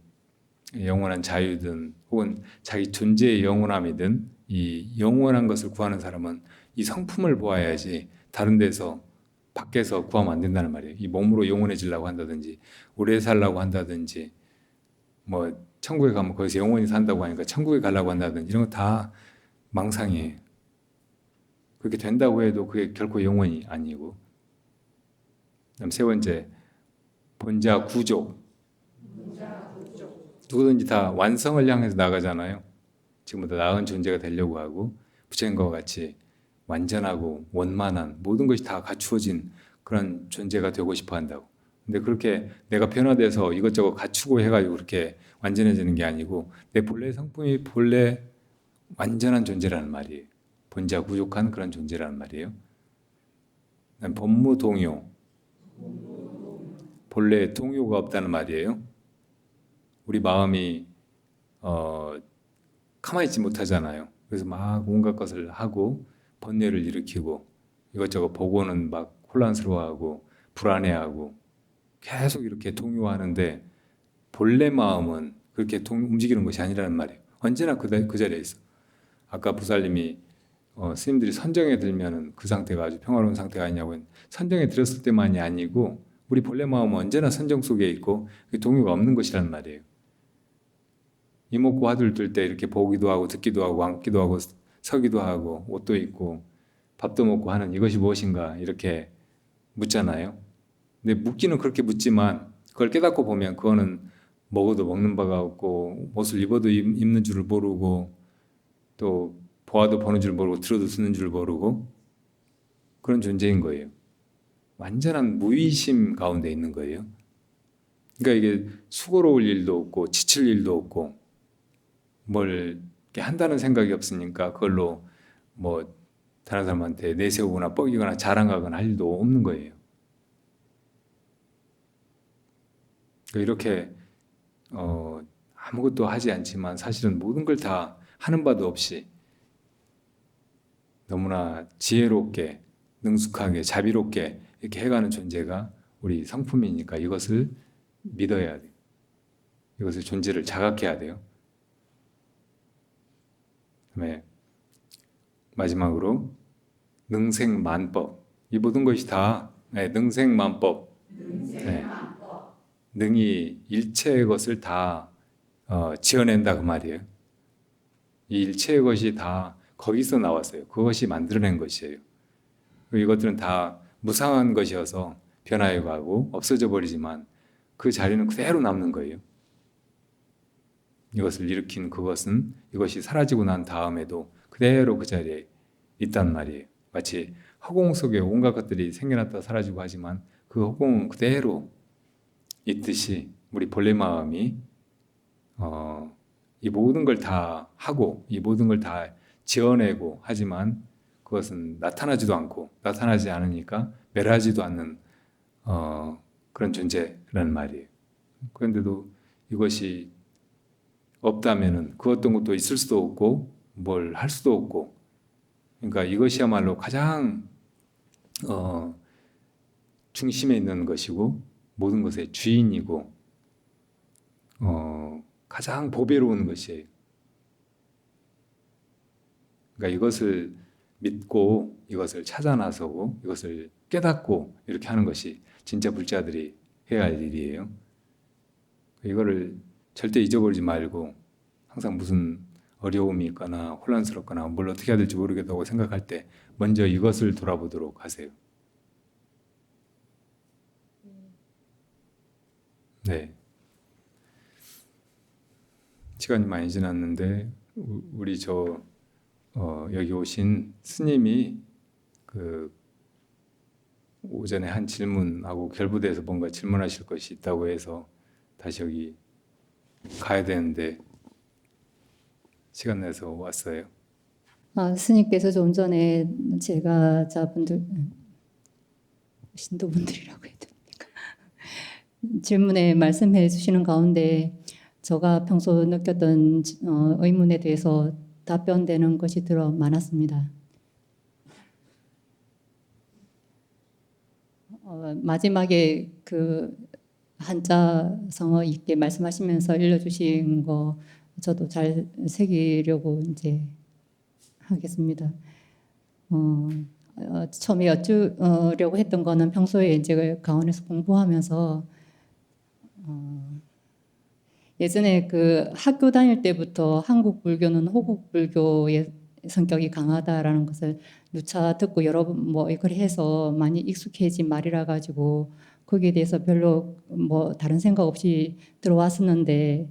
영원한 자유든 혹은 자기 존재의 영원함이든 이 영원한 것을 구하는 사람은 이 성품을 보아야지 다른 데서 밖에서 구하면 안 된다는 말이에요. 이 몸으로 영원해지려고 한다든지 오래 살려고 한다든지 뭐 천국에 가면 거기서 영원히 산다고 하니까 천국에 가려고 한다든지 이런 거 다 망상이에요. 그렇게 된다고 해도 그게 결코 영원이 아니고. 그다음 세 번째, 본자 구조. 누구든지 다 완성을 향해서 나가잖아요. 지금보다 나은 존재가 되려고 하고 부처님과 같이 완전하고 원만한 모든 것이 다 갖추어진 그런 존재가 되고 싶어 한다고. 근데 그렇게 내가 변화돼서 이것저것 갖추고 해가지고 그렇게 완전해지는 게 아니고 내 본래 성품이 본래 완전한 존재라는 말이에요. 본자 부족한 그런 존재라는 말이에요. 법무동요. 본래 동요가 없다는 말이에요. 우리 마음이 가만히 있지 못하잖아요. 그래서 막 온갖 것을 하고 번뇌를 일으키고 이것저것 보고는 막 혼란스러워하고 불안해하고 계속 이렇게 동요하는데 본래 마음은 그렇게 움직이는 것이 아니라는 말이에요. 언제나 그 자리에 있어. 아까 부살님이 스님들이 선정에 들면은 그 상태가 아주 평화로운 상태가 아니냐고 했는데 선정에 들었을 때만이 아니고 우리 본래 마음은 언제나 선정 속에 있고 동요가 없는 것이라는 말이에요. 이목구 화두를 뜰 때 이렇게 보기도 하고 듣기도 하고 앉기도 하고 서기도 하고 옷도 입고 밥도 먹고 하는 이것이 무엇인가 이렇게 묻잖아요. 근데 묻기는 그렇게 묻지만 그걸 깨닫고 보면 그거는 먹어도 먹는 바가 없고 옷을 입어도 입는 줄을 모르고 또 보아도 보는 줄 모르고 들어도 듣는 줄 모르고 그런 존재인 거예요. 완전한 무의심 가운데 있는 거예요. 그러니까 이게 수고로울 일도 없고 지칠 일도 없고 뭘 이렇게 한다는 생각이 없으니까 그걸로 뭐 다른 사람한테 내세우거나 뻐기거나 자랑하거나 할 일도 없는 거예요. 이렇게 아무것도 하지 않지만 사실은 모든 걸 다 하는 바도 없이 너무나 지혜롭게 능숙하게 자비롭게 이렇게 해가는 존재가 우리 성품이니까 이것을 믿어야 돼요. 이것을 존재를 자각해야 돼요. 그다음에 마지막으로 능생만법. 이 모든 것이 다 능생만법. 네. 능이 일체의 것을 다 지어낸다 그 말이에요. 이 일체의 것이 다 거기서 나왔어요. 그것이 만들어낸 것이에요. 이것들은 다 무상한 것이어서 변화해 가고 없어져 버리지만 그 자리는 그대로 남는 거예요. 이것을 일으킨 그것은 이것이 사라지고 난 다음에도 그대로 그 자리에 있단 말이에요. 마치 허공 속에 온갖 것들이 생겨났다 사라지고 하지만 그 허공은 그대로 있듯이 우리 본래 마음이 이 모든 걸 다 하고 이 모든 걸 다 지어내고 하지만 그것은 나타나지도 않고 나타나지 않으니까 멸하지도 않는 그런 존재라는 말이에요. 그런데도 이것이 없다면은 그 어떤 것도 있을 수도 없고 뭘 할 수도 없고 그러니까 이것이야말로 가장 중심에 있는 것이고 모든 것의 주인이고 가장 보배로운 것이에요. 그러니까 이것을 믿고 이것을 찾아 나서고 이것을 깨닫고 이렇게 하는 것이 진짜 불자들이 해야 할 일이에요. 이거를 절대 잊어버리지 말고 항상 무슨 어려움이 있거나 혼란스럽거나 뭘 어떻게 해야 될지 모르겠다고 생각할 때 먼저 이것을 돌아보도록 하세요. 네. 시간이 많이 지났는데 우리 여기 오신 스님이 그 오전에 한 질문하고 결부돼서 뭔가 질문하실 것이 있다고 해서 다시 여기 가야 되는데 시간 내서 왔어요. 스님께서 좀 전에 제가 자분들 신도분들이라고 해야 됩니까? 질문에 말씀해 주시는 가운데 제가 평소 느꼈던 의문에 대해서 답변되는 것이 들어 많았습니다. 마지막에 그 한자 성어 있게 말씀하시면서 일러주신 거 저도 잘 새기려고 이제 하겠습니다. 처음에 여쭈려고 했던 거는 평소에 이제 강원에서 공부하면서 예전에 그 학교 다닐 때부터 한국 불교는 호국 불교에 성격이 강하다라는 것을 누차 듣고 여러 번 뭐 이걸 해서 많이 익숙해진 말이라 가지고 거기에 대해서 별로 뭐 다른 생각 없이 들어왔었는데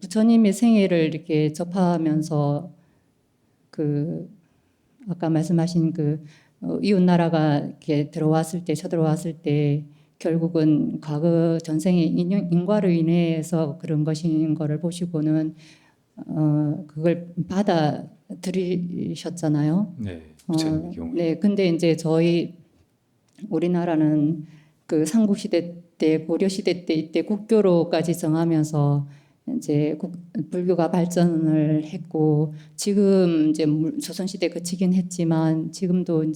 부처님의 생애를 이렇게 접하면서 그 아까 말씀하신 그 이웃 나라가 이렇게 들어왔을 때 쳐들어왔을 때 결국은 과거 전생의 인과로 인해서 그런 것인 거를 보시고는 그걸 받아들이셨잖아요. 네, 부처님의 경우에. 네, 근데 이제 우리나라는 그 삼국시대 때, 고려시대 때 이때 국교로까지 정하면서 이제 불교가 발전을 했고 지금 이제 조선시대 그치긴 했지만 지금도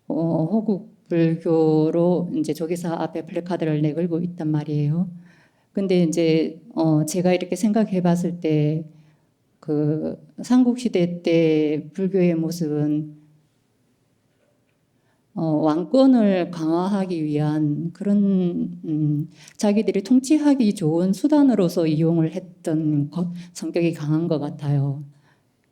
호국 불교로 이제 조계사 앞에 플래카드를 내걸고 있단 말이에요. 근데 이제 제가 이렇게 생각해 봤을 때 그 삼국시대 때 불교의 모습은 왕권을 강화하기 위한 그런 자기들이 통치하기 좋은 수단으로서 이용을 했던 성격이 강한 것 같아요.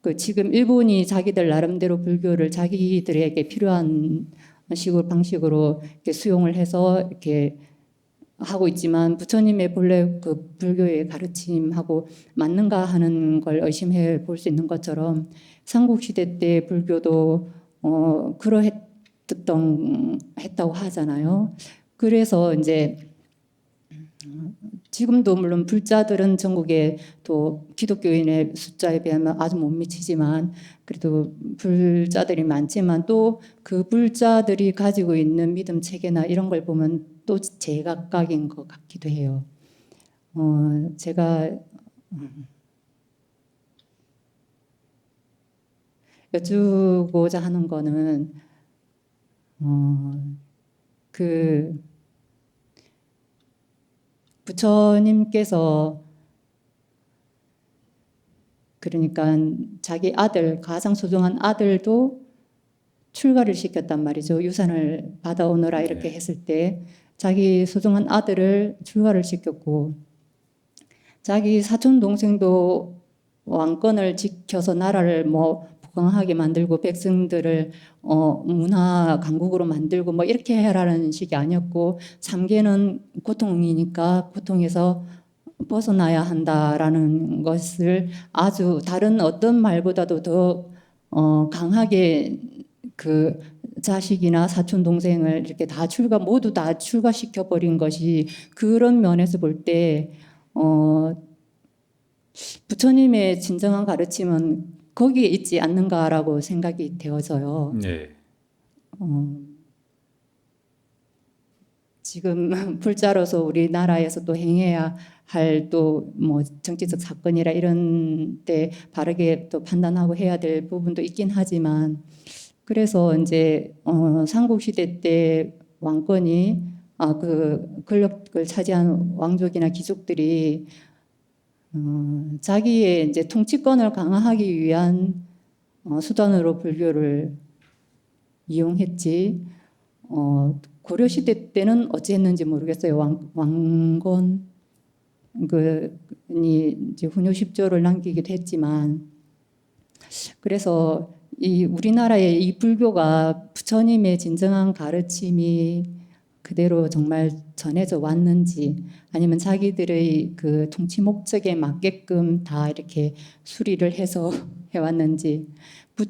그 지금 일본이 자기들 나름대로 불교를 자기들에게 필요한 식으로 방식으로 이렇게 수용을 해서 이렇게 하고 있지만 부처님의 본래 그 불교의 가르침하고 맞는가 하는 걸 의심해 볼 수 있는 것처럼 삼국시대 때 불교도 했다고 하잖아요. 그래서 이제 지금도 물론 불자들은 전국에 또 기독교인의 숫자에 비하면 아주 못 미치지만 그래도 불자들이 많지만 또 그 불자들이 가지고 있는 믿음 체계나 이런 걸 보면 또 제각각인 것 같기도 해요. 제가 여쭈고자 하는 거는 그 부처님께서 그러니까 자기 아들, 가장 소중한 아들도 출가를 시켰단 말이죠. 유산을 받아오너라 이렇게 했을 때 자기 소중한 아들을 출가를 시켰고 자기 사촌 동생도 왕권을 지켜서 나라를 뭐 부강하게 만들고 백성들을 문화 강국으로 만들고 뭐 이렇게 해라는 식이 아니었고 삼계는 고통이니까 고통에서 벗어나야 한다라는 것을 아주 다른 어떤 말보다도 더 강하게 그 자식이나 사촌 동생을 이렇게 모두 다 출가시켜 버린 것이 그런 면에서 볼 때 부처님의 진정한 가르침은 거기에 있지 않는가라고 생각이 되어져요. 네. 지금 불자로서 우리나라에서 또 행해야 할 또 뭐 정치적 사건이라 이런 때 바르게 또 판단하고 해야 될 부분도 있긴 하지만 그래서 이제 삼국시대 때 왕권이 그 권력을 차지한 왕족이나 귀족들이 자기의 이제 통치권을 강화하기 위한 수단으로 불교를 이용했지. 고려시대 때는 어찌했는지 모르겠어요. 왕건이 이제 훈요 10조를 남기기도 했지만 그래서 이 우리나라의 이 불교가 부처님의 진정한 가르침이 그대로 정말 전해져 왔는지 아니면 자기들의 그 통치 목적에 맞게끔 다 이렇게 수리를 해서 해왔는지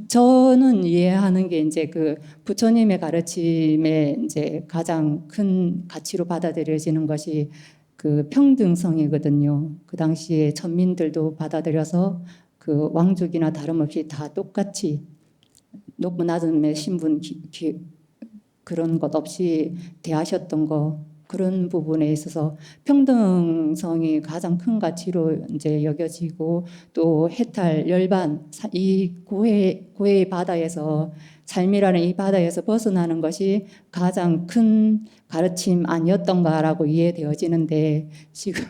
저는 이해하는 게 이제 그 부처님의 가르침에 이제 가장 큰 가치로 받아들여지는 것이 그 평등성이거든요. 그 당시에 천민들도 받아들여서 그 왕족이나 다름없이 다 똑같이 높고 낮음의 신분 그런 것 없이 대하셨던 거 그런 부분에 있어서 평등성이 가장 큰 가치로 이제 여겨지고 또 해탈 열반 이 고해의 바다에서 삶이라는 이 바다에서 벗어나는 것이 가장 큰 가르침 아니었던가라고 이해되어지는데 지금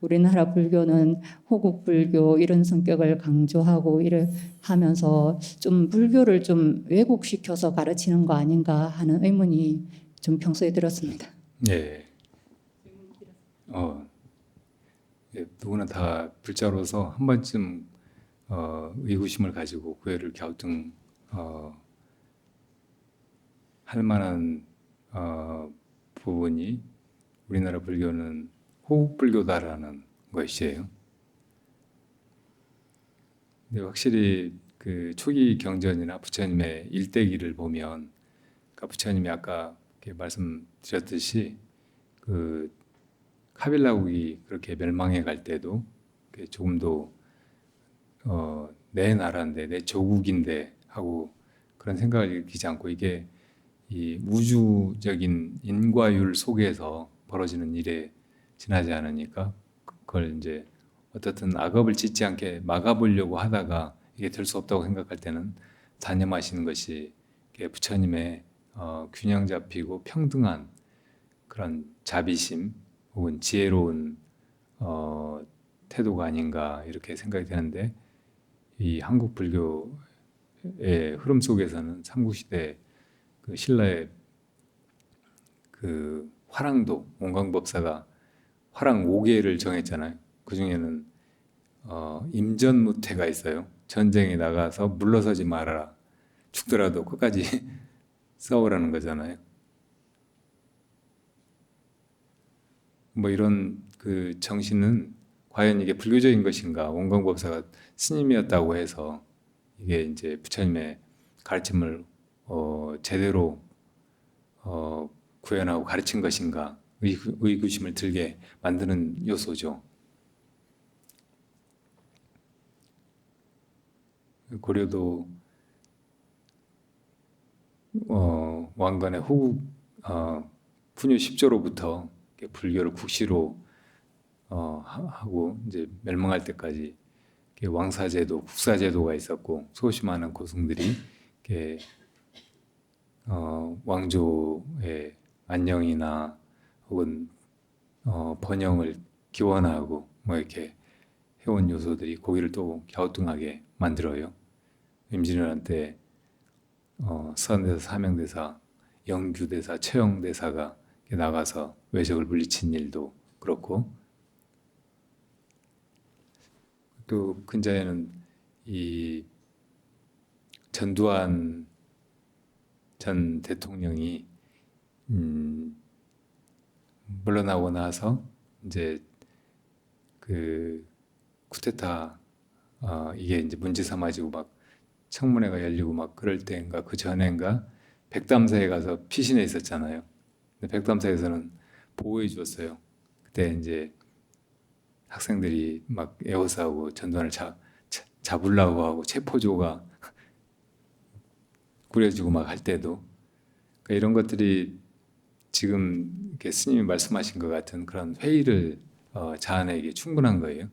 우리나라 불교는 호국 불교 이런 성격을 강조하고 이래 하면서 좀 불교를 좀 왜곡시켜서 가르치는 거 아닌가 하는 의문이 좀 평소에 들었습니다. 네. 예, 누구나 다 불자로서 한 번쯤 의구심을 가지고 구애를 갸우뚱 할 만한 부분이 우리나라 불교는 호국불교다라는 것이에요. 근데 확실히 그 초기 경전이나 부처님의 일대기를 보면, 그러니까 부처님이 아까 이렇게 말씀드렸듯이 그 카빌라국이 그렇게 멸망해 갈 때도 조금도 내 나라인데 내 조국인데 하고 그런 생각을 일으키지 않고, 이게 이 우주적인 인과율 속에서 벌어지는 일에 지나지 않으니까 그걸 이제 어떻든 악업을 짓지 않게 막아보려고 하다가 이게 될 수 없다고 생각할 때는 단념하시는 것이 부처님의 균형 잡히고 평등한 그런 자비심 혹은 지혜로운 태도가 아닌가 이렇게 생각이 되는데, 이 한국 불교의 흐름 속에서는 삼국시대 그 신라의 그 화랑도 원광법사가 화랑 5개를 정했잖아요. 그 중에는 임전무태가 있어요. 전쟁에 나가서 물러서지 말아라. 죽더라도 끝까지 싸우라는 거잖아요. 뭐 이런 그 정신은 과연 이게 불교적인 것인가? 원광법사가 스님이었다고 해서 이게 이제 부처님의 가르침을 제대로 구현하고 가르친 것인가? 의구심을 들게 만드는 요소죠. 고려도 왕건의 호국 분유 10조로부터 불교를 국시로 하고 이제 멸망할 때까지 왕사제도, 국사제도가 있었고, 수없이 많은 고승들이 왕조의 안녕이나 혹은 번영을 기원하고 뭐 이렇게 해온 요소들이 거기를 또 갸우뚱하게 만들어요. 임진왜란 때 서한대사, 사명대사, 영규대사, 최영대사가 나가서 외적을 물리친 일도 그렇고, 또 근자에는 이 전두환 전 대통령이 물러나고 나서 이제 그 쿠데타 이게 이제 문제 삼아지고 막 청문회가 열리고 막 그럴 때인가 그 전에인가 백담사에 가서 피신해 있었잖아요. 근데 백담사에서는 보호해 주었어요. 그때 이제 학생들이 막 에워싸고 전두환을 잡으려고 하고 체포조가 꾸려지고 막 할 때도, 그러니까 이런 것들이 지금 이렇게 스님이 말씀하신 것 같은 그런 회의를 자아내기에 충분한 거예요.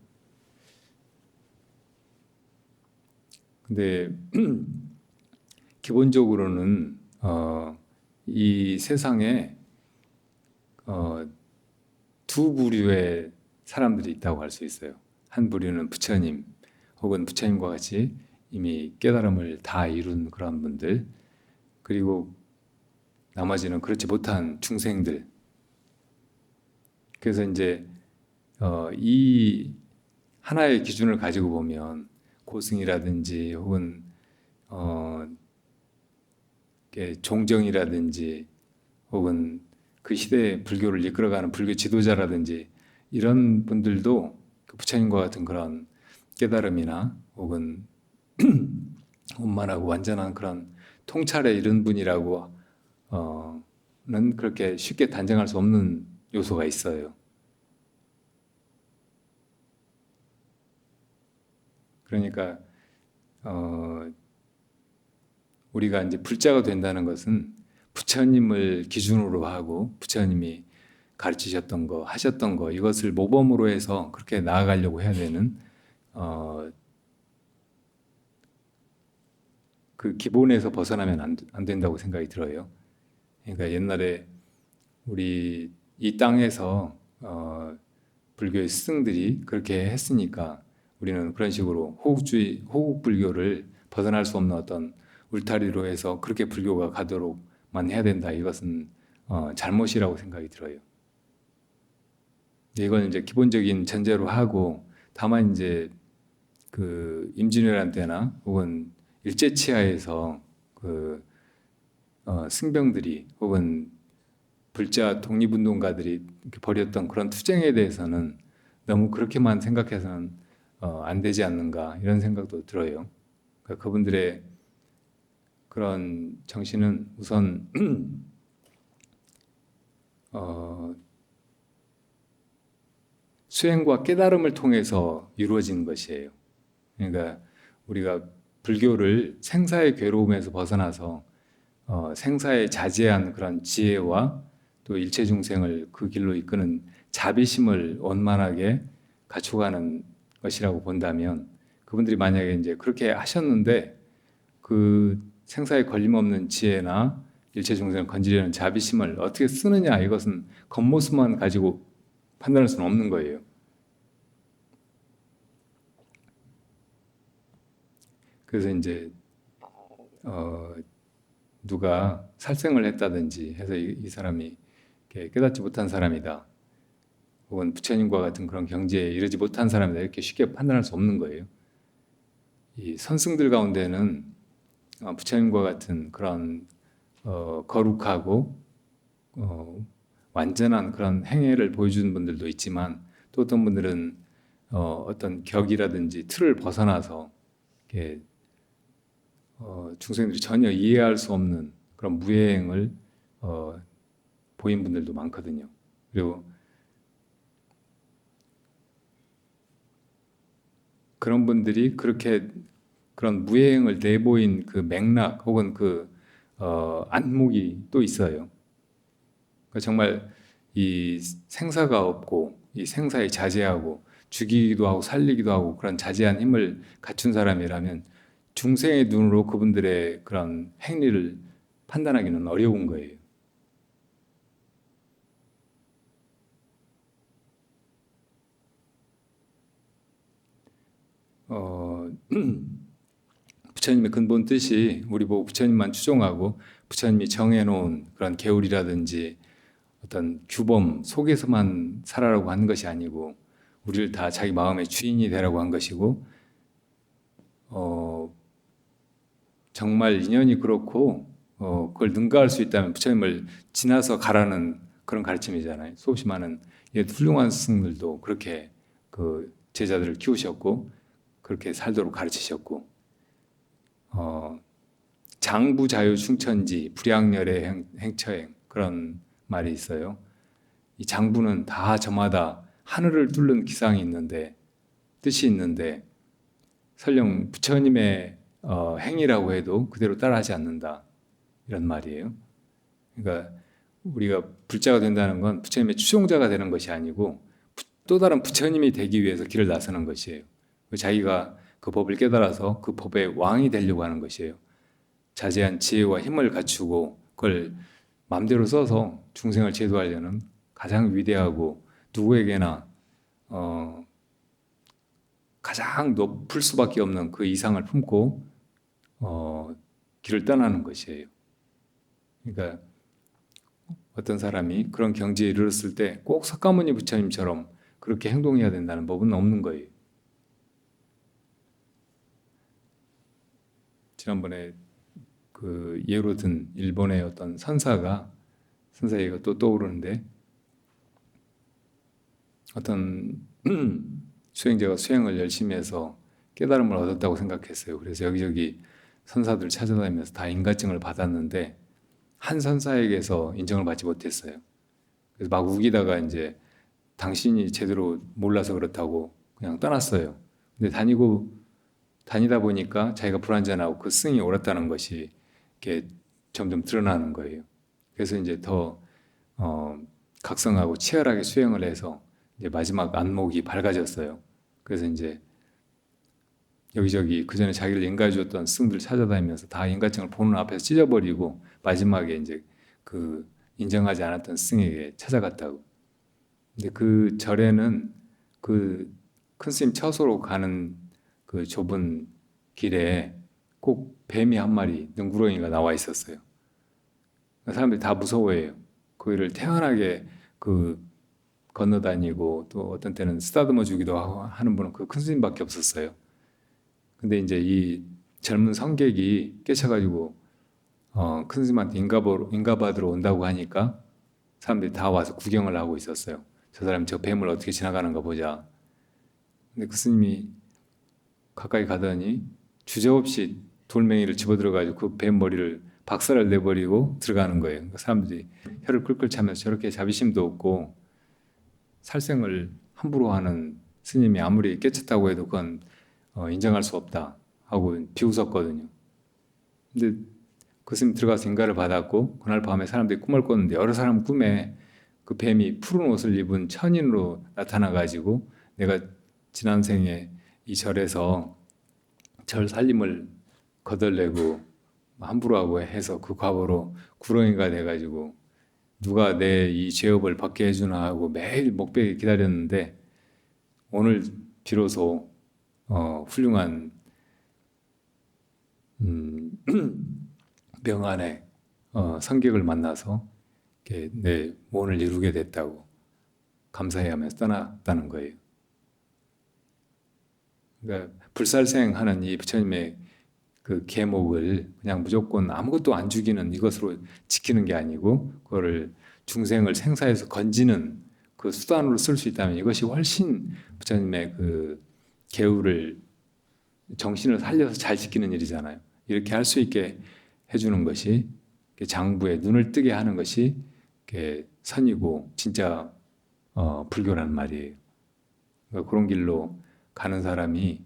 근데 기본적으로는 이 세상에 두 부류의 사람들이 있다고 할 수 있어요. 한 부류는 부처님 혹은 부처님과 같이 이미 깨달음을 다 이룬 그런 분들, 그리고 나머지는 그렇지 못한 중생들. 그래서 이제 이 하나의 기준을 가지고 보면 고승이라든지 혹은 종정이라든지 혹은 그 시대의 불교를 이끌어가는 불교 지도자라든지 이런 분들도 그 부처님과 같은 그런 깨달음이나 혹은 원만하고 완전한 그런 통찰에 이른 분이라고는 그렇게 쉽게 단정할 수 없는 요소가 있어요. 그러니까 우리가 이제 불자가 된다는 것은 부처님을 기준으로 하고 부처님이 가르치셨던 거, 하셨던 거, 이것을 모범으로 해서 그렇게 나아가려고 해야 되는 그 기본에서 벗어나면 안 된다고 생각이 들어요. 그러니까 옛날에 우리 이 땅에서 불교의 스승들이 그렇게 했으니까 우리는 그런 식으로 호국주의, 호국불교를 벗어날 수 없는 어떤 울타리로 해서 그렇게 불교가 가도록만 해야 된다. 이것은 잘못이라고 생각이 들어요. 이건 이제 기본적인 전제로 하고, 다만 이제 그 임진왜란 때나 혹은 일제치하에서 그 승병들이 혹은 불자 독립운동가들이 이렇게 벌였던 그런 투쟁에 대해서는 너무 그렇게만 생각해서는 안 되지 않는가 이런 생각도 들어요. 그러니까 그분들의 그런 정신은 우선 수행과 깨달음을 통해서 이루어지는 것이에요. 그러니까 우리가 불교를 생사의 괴로움에서 벗어나서 생사에 자제한 그런 지혜와 또 일체 중생을 그 길로 이끄는 자비심을 원만하게 갖춰가는 것이라고 본다면 그분들이 만약에 이제 그렇게 하셨는데 그 생사에 걸림없는 지혜나 일체 중생을 건지려는 자비심을 어떻게 쓰느냐 이것은 겉모습만 가지고 판단할 수는 없는 거예요. 그래서 이제 누가 살생을 했다든지 해서 이 사람이 깨닫지 못한 사람이다. 혹은 부처님과 같은 그런 경지에 이르지 못한 사람이다. 이렇게 쉽게 판단할 수 없는 거예요. 이 선승들 가운데는 부처님과 같은 그런 거룩하고 완전한 그런 행위를 보여주는 분들도 있지만 또 어떤 분들은 어떤 격이라든지 틀을 벗어나서 이렇게 중생들이 전혀 이해할 수 없는 그런 무예행을 보인 분들도 많거든요. 그리고 그런 분들이 그렇게 그런 무예행을 내보인 그 맥락 혹은 그 안목이 또 있어요. 그러니까 정말 이 생사가 없고 이 생사에 자제하고 죽이기도 하고 살리기도 하고 그런 자제한 힘을 갖춘 사람이라면 중생의 눈으로 그분들의 그런 행위를 판단하기는 어려운 거예요. 부처님의 근본 뜻이 우리 보고 부처님만 추종하고 부처님이 정해놓은 그런 계율이라든지 어떤 규범 속에서만 살아라고 하는 것이 아니고 우리를 다 자기 마음의 주인이 되라고 한 것이고 정말 인연이 그렇고 그걸 능가할 수 있다면 부처님을 지나서 가라는 그런 가르침이잖아요. 수없이 많은 훌륭한 스승들도 그렇게 그 제자들을 키우셨고 그렇게 살도록 가르치셨고 장부자유 충천지 불양열의 행처행 그런 말이 있어요. 이 장부는 다 저마다 하늘을 뚫는 기상이 있는데 뜻이 있는데 설령 부처님의 행위라고 해도 그대로 따라하지 않는다 이런 말이에요. 그러니까 우리가 불자가 된다는 건 부처님의 추종자가 되는 것이 아니고 또 다른 부처님이 되기 위해서 길을 나서는 것이에요. 자기가 그 법을 깨달아서 그 법의 왕이 되려고 하는 것이에요. 자제한 지혜와 힘을 갖추고 그걸 마음대로 써서 중생을 제도하려는 가장 위대하고 누구에게나 가장 높을 수밖에 없는 그 이상을 품고 길을 떠나는 것이에요. 그러니까 어떤 사람이 그런 경지에 이르렀을 때 꼭 석가모니 부처님처럼 그렇게 행동해야 된다는 법은 없는 거예요. 지난번에 그 예로 든 일본의 어떤 선사 얘기가 또 떠오르는데 어떤 수행자가 수행을 열심히 해서 깨달음을 얻었다고 생각했어요. 그래서 여기저기 선사들 찾아다니면서 다 인가증을 받았는데 한 선사에게서 인정을 받지 못했어요. 그래서 막 우기다가 이제 당신이 제대로 몰라서 그렇다고 그냥 떠났어요. 근데 다니다 보니까 자기가 불완전하고 그 승이 옳았다는 것이 이렇게 점점 드러나는 거예요. 그래서 이제 더 각성하고 치열하게 수행을 해서 이제 마지막 안목이 밝아졌어요. 그래서 이제 여기저기 그 전에 자기를 인가해 줬던 스승들 찾아다니면서 다 인가증을 보는 앞에서 찢어버리고 마지막에 이제 그 인정하지 않았던 스승에게 찾아갔다고. 근데 그 절에는 그 큰 스님 처소로 가는 그 좁은 길에 꼭 뱀이 한 마리, 능구렁이가 나와 있었어요. 사람들이 다 무서워해요. 거기를 태연하게 그 건너다니고 또 어떤 때는 쓰다듬어 주기도 하고 하는 분은 그 큰 스님밖에 없었어요. 근데 이제 이 젊은 성객이 깨쳐가지고 큰 스님한테 인가받으러 온다고 하니까 사람들이 다 와서 구경을 하고 있었어요. 저 사람이 저 뱀을 어떻게 지나가는가 보자. 근데 그 스님이 가까이 가더니 주저없이 돌멩이를 집어들어가지고 그 뱀 머리를 박살을 내버리고 들어가는 거예요. 그러니까 사람들이 혀를 끌끌 차면서 저렇게 자비심도 없고 살생을 함부로 하는 스님이 아무리 깨쳤다고 해도 그건 인정할 수 없다 하고 비웃었거든요. 근데 그 스님 들어가서 인가를 받았고 그날 밤에 사람들이 꿈을 꿨는데 여러 사람 꿈에 그 뱀이 푸른 옷을 입은 천인으로 나타나가지고 내가 지난 생에 이 절에서 절 살림을 거덜내고 함부로 하고 해서 그 과보로 구렁이가 돼가지고 누가 내 이 죄업을 받게 해주나 하고 매일 목베개 기다렸는데 오늘 비로소 훌륭한 명안의 성객을 만나서 이렇게 내 모원을 이루게 됐다고 감사해하면서 떠났다는 거예요. 그러니까 불살생하는 이 부처님의 그 계목을 그냥 무조건 아무것도 안 죽이는 이것으로 지키는 게 아니고 그거를 중생을 생사에서 건지는 그 수단으로 쓸 수 있다면 이것이 훨씬 부처님의 그 계율을 정신을 살려서 잘 지키는 일이잖아요. 이렇게 할 수 있게 해주는 것이 장부에 눈을 뜨게 하는 것이 선이고 진짜 불교라는 말이에요. 그러니까 그런 길로 가는 사람이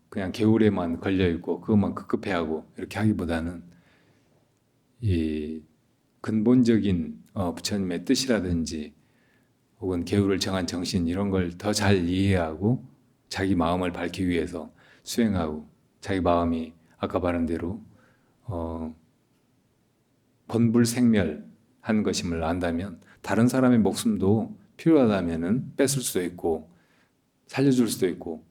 그냥 계율에만 걸려 있고 그것만 급급해하고 이렇게 하기보다는 이 근본적인 부처님의 뜻이라든지 혹은 계율을 정한 정신 이런 걸 더 잘 이해하고 자기 마음을 밝히기 위해서 수행하고 자기 마음이 아까 말한 대로 본불생멸한 것임을 안다면 다른 사람의 목숨도 필요하다면은 뺏을 수도 있고 살려줄 수도 있고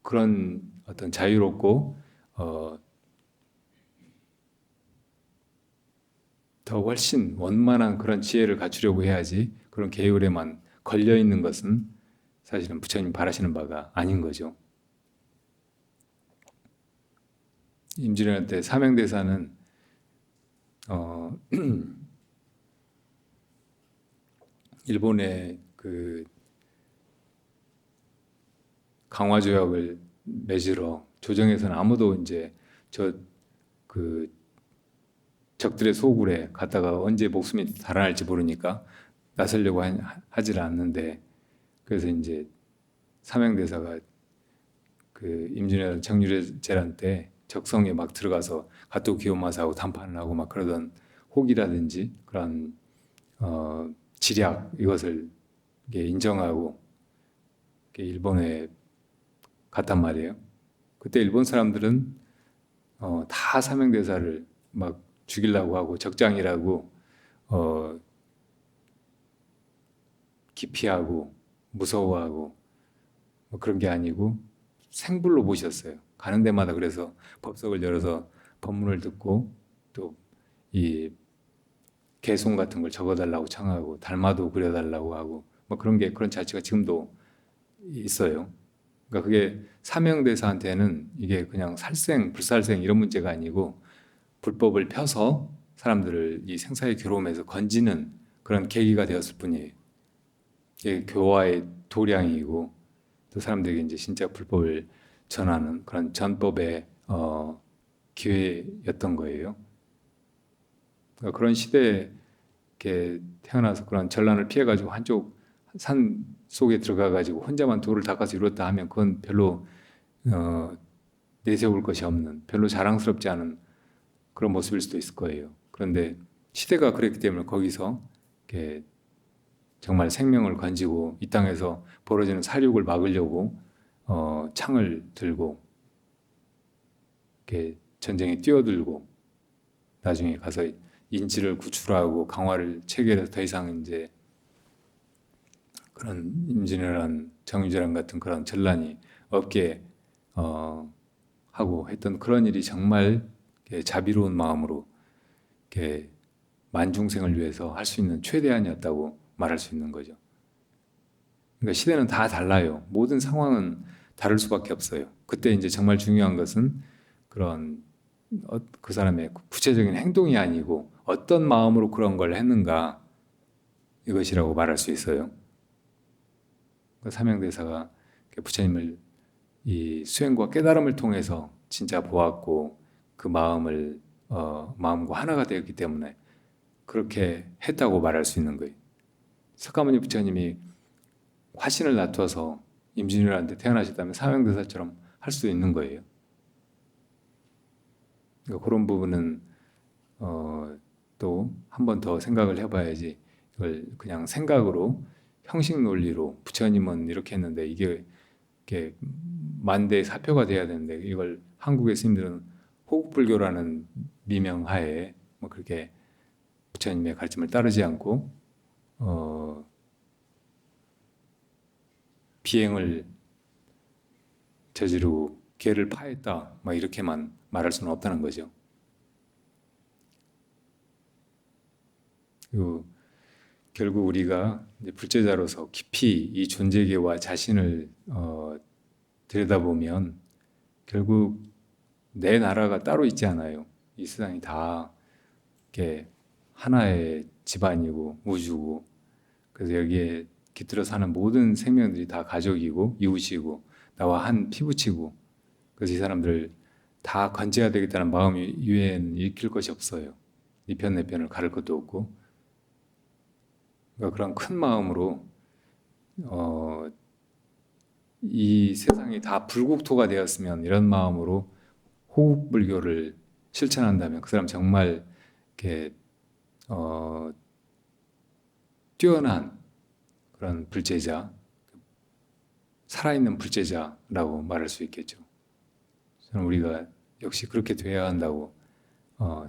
그런 어떤 자유롭고 더 훨씬 원만한 그런 지혜를 갖추려고 해야지 그런 계율에만 걸려 있는 것은 사실은 부처님 바라시는 바가 아닌 거죠. 임진왜란 사명대사는 일본의 그 강화조약을 맺으러 조정에서는 아무도 이제 그 적들의 소굴에 갔다가 언제 목숨이 달아날지 모르니까 나서려고 하질 않는데 그래서 이제 사명대사가 그 임진왜란 정유재란 때 적성에 막 들어가서 가토 기요마사하고談판을 하고 막 그러던 혹이라든지 그런 지략 이것을 인정하고 일본에 갔단 말이에요. 그때 일본 사람들은 다 사명대사를 막 죽이려고 하고 적장이라고 기피하고 무서워하고 뭐 그런 게 아니고 생불로 모셨어요. 가는 데마다 그래서 법석을 열어서 법문을 듣고 또 이 개송 같은 걸 적어달라고 청하고 달마도 그려달라고 하고 뭐 그런 자체가 지금도 있어요. 그러니까 그게 사명대사한테는 이게 그냥 살생, 불살생 이런 문제가 아니고 불법을 펴서 사람들을 이 생사의 괴로움에서 건지는 그런 계기가 되었을 뿐이에요. 이게 교화의 도량이고 또 사람들에게 이제 진짜 불법을 전하는 그런 전법의 기회였던 거예요. 그러니까 그런 시대에 이렇게 태어나서 그런 전란을 피해가지고 한쪽 산 속에 들어가가지고 혼자만 도를 닦아서 이뤘다 하면 그건 별로 내세울 것이 없는 별로 자랑스럽지 않은 그런 모습일 수도 있을 거예요. 그런데 시대가 그랬기 때문에 거기서 이렇게 정말 생명을 건지고 이 땅에서 벌어지는 살육을 막으려고 창을 들고 이렇게 전쟁에 뛰어들고 나중에 가서 인지를 구출하고 강화를 체결해서 더 이상 이제 그런 임진왜란, 정유재란 같은 그런 전란이 없게 하고 했던 그런 일이 정말 자비로운 마음으로 만중생을 위해서 할 수 있는 최대한이었다고 말할 수 있는 거죠. 그러니까 시대는 다 달라요. 모든 상황은 다를 수밖에 없어요. 그때 이제 정말 중요한 것은 그런 그 사람의 구체적인 행동이 아니고 어떤 마음으로 그런 걸 했는가 이것이라고 말할 수 있어요. 그 사명대사가 부처님을 이 수행과 깨달음을 통해서 진짜 보았고 그 마음을 마음과 하나가 되었기 때문에 그렇게 했다고 말할 수 있는 거예요. 석가모니 부처님이 화신을 놔둬서 임진왜란때 태어나셨다면 사명대사처럼 할 수도 있는 거예요. 그러니까 그런 부분은 또 한 번 더 생각을 해봐야지 이걸 그냥 생각으로 형식 논리로 부처님은 이렇게 했는데 이게 만대의 사표가 돼야 되는데 이걸 한국의 스님들은 호국불교라는 미명하에 뭐 그렇게 부처님의 가르침을 따르지 않고 비행을 저지르고 개를 파했다 막 이렇게만 말할 수는 없다는 거죠. 그리고 결국 우리가 이제 불제자로서 깊이 이 존재계와 자신을 들여다보면 결국 내 나라가 따로 있지 않아요. 이 세상이 다 이렇게 하나의 집안이고 우주고 그래서 여기에 깃들어 사는 모든 생명들이 다 가족이고 이웃이고 나와 한 피부치고 그래서 이 사람들 다 건재해야 되겠다는 마음이 이외에는 일으킬 것이 없어요. 이 편 내 편을 가를 것도 없고 그러니까 그런 큰 마음으로 이 세상이 다 불국토가 되었으면 이런 마음으로 호국불교를 실천한다면 그 사람 정말 이렇게 뛰어난 그런 불제자, 살아있는 불제자라고 말할 수 있겠죠. 저는 우리가 역시 그렇게 돼야 한다고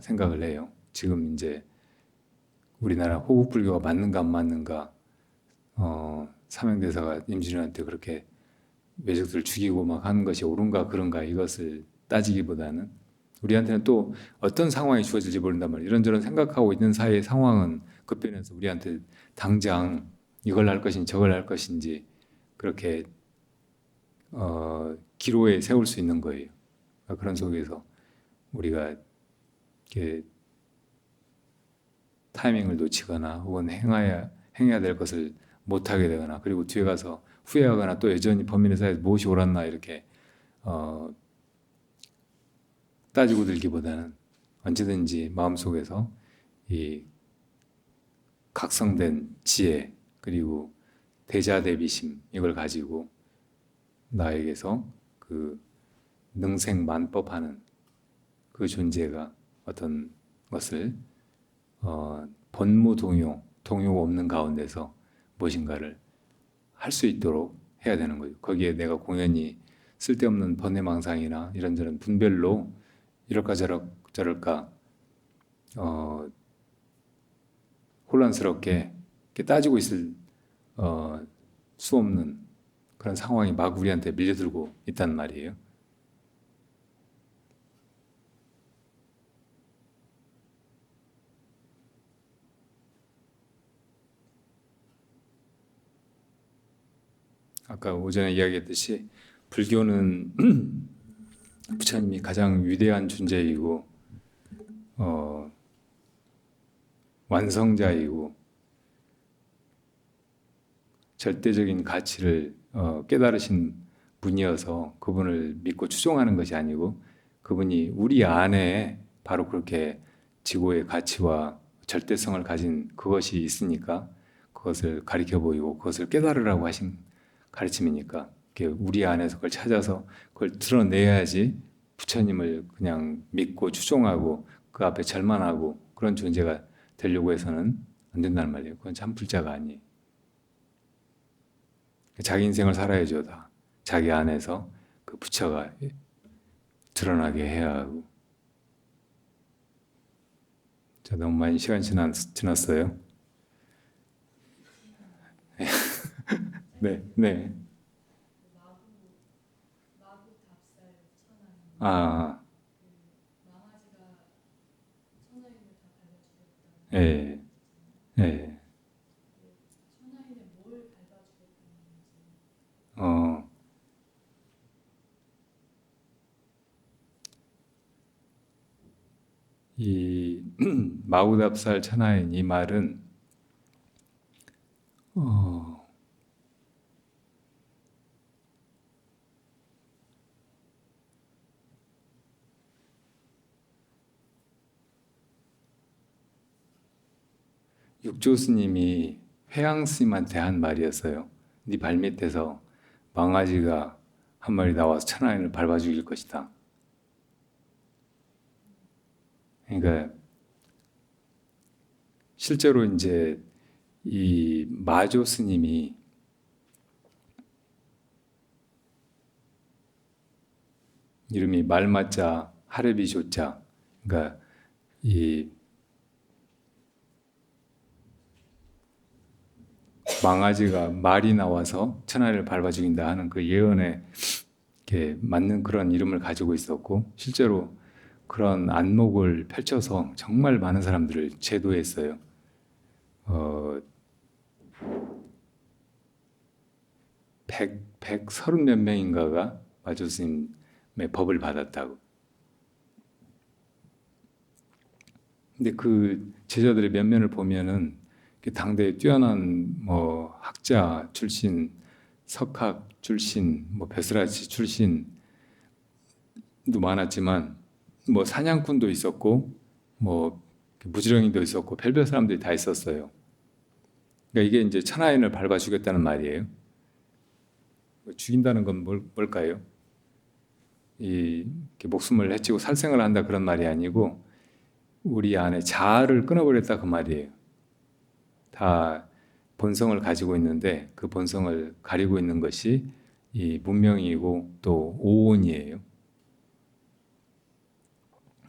생각을 해요. 지금 이제 우리나라 호국불교가 맞는가 안 맞는가 사명대사가 임진왜란 그렇게 외적들을 죽이고 막 하는 것이 옳은가 그른가 이것을 따지기보다는 우리한테는 또 어떤 상황이 주어질지 모른단 말이에요. 이런저런 생각하고 있는 사이의 상황은 급변해서 우리한테 당장 이걸 할 것인지 저걸 할 것인지 그렇게 기로에 세울 수 있는 거예요. 그런 속에서 우리가 이렇게 타이밍을 놓치거나 혹은 행해야 될 것을 못하게 되거나 그리고 뒤에 가서 후회하거나 또 여전히 범인의 사이에서 무엇이 옳았나 이렇게 따지고 들기보다는 언제든지 마음속에서 이 각성된 지혜 그리고 대자대비심 이걸 가지고 나에게서 그 능생만법하는 그 존재가 어떤 것을 본무동요, 동요가 없는 가운데서 무엇인가를 할 수 있도록 해야 되는 거죠. 거기에 내가 공연히 쓸데없는 번뇌망상이나 이런저런 분별로 이럴까 저럴까 혼란스럽게 이렇게 따지고 있을 수 없는 그런 상황이 막 우리한테 밀려들고 있단 말이에요. 아까 오전에 이야기했듯이 불교는 부처님이 가장 위대한 존재이고 완성자이고 절대적인 가치를 깨달으신 분이어서 그분을 믿고 추종하는 것이 아니고 그분이 우리 안에 바로 그렇게 지고의 가치와 절대성을 가진 그것이 있으니까 그것을 가리켜 보이고 그것을 깨달으라고 하신 가르침이니까 우리 안에서 그걸 찾아서 그걸 드러내야지 부처님을 그냥 믿고 추종하고 그 앞에 절만하고 그런 존재가 되려고 해서는 안 된다는 말이에요. 그건 참 불자가 아니에요. 자기 인생을 살아야죠. 다 자기 안에서 그 부처가 드러나게 해야 하고. 자, 너무 많이 시간 지났어요. 네, 네. 아, 예, 예. 이 마구답살 천하인 이 말은 육조 스님이 회양 스님한테 한 말이었어요. 네 발밑에서 망아지가 한 마리 나와서 천하인을 밟아 죽일 것이다. 그러니까 실제로 이제 이 마조 스님이 이름이 말마자 하레비 조자, 그러니까 이 망아지가 말이 나와서 천하를 밟아 죽인다 하는 그 예언에 이렇게 맞는 그런 이름을 가지고 있었고, 실제로 그런 안목을 펼쳐서 정말 많은 사람들을 제도했어요. 130 몇 명인가가 마조 스님의 법을 받았다고. 근데 그 제자들의 면면을 보면은 당대에 뛰어난 뭐 학자 출신, 석학 출신, 뭐 벼슬아치 출신도 많았지만 뭐 사냥꾼도 있었고 뭐 무지렁이도 있었고 별별 사람들이 다 있었어요. 그러니까 이게 이제 천하인을 밟아 죽였다는 말이에요. 죽인다는 건 뭘까요? 이렇게 목숨을 해치고 살생을 한다 그런 말이 아니고 우리 안에 자아를 끊어버렸다 그 말이에요. 다 본성을 가지고 있는데 그 본성을 가리고 있는 것이 이 문명이고 또 오온이에요.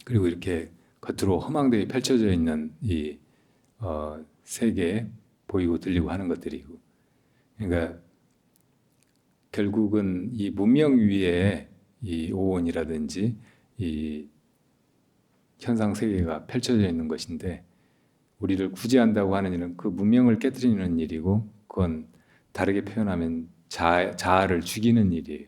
그리고 이렇게 겉으로 허망되게 펼쳐져 있는 이 세계 보이고 들리고 하는 것들이고, 그러니까 결국은 이 문명 위에 이 오온이라든지 이 현상 세계가 펼쳐져 있는 것인데, 우리를 구제한다고 하는 일은 그 문명을 깨뜨리는 일이고, 그건 다르게 표현하면 자아를 죽이는 일이에요.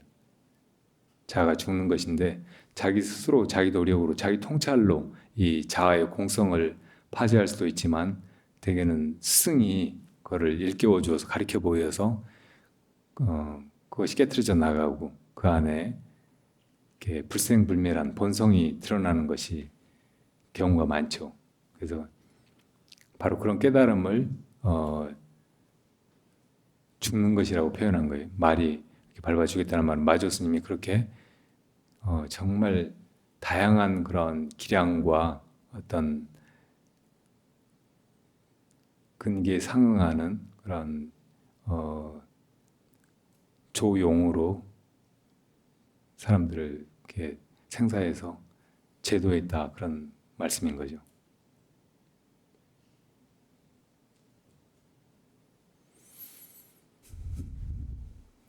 자아가 죽는 것인데, 자기 스스로 자기 노력으로 자기 통찰로 이 자아의 공성을 파괴할 수도 있지만, 대개는 스승이 그거를 일깨워 주어서 가르쳐 보여서 그것이 깨트려져 나가고 그 안에 이렇게 불생불멸한 본성이 드러나는 것이 경우가 많죠. 그래서 바로 그런 깨달음을 죽는 것이라고 표현한 거예요. 말이 이렇게 밟아주겠다는 말은 마조 스님이 그렇게 정말 다양한 그런 기량과 어떤 근기에 상응하는 그런 조용으로 사람들을 이렇게 생사해서 제도했다 그런 말씀인 거죠.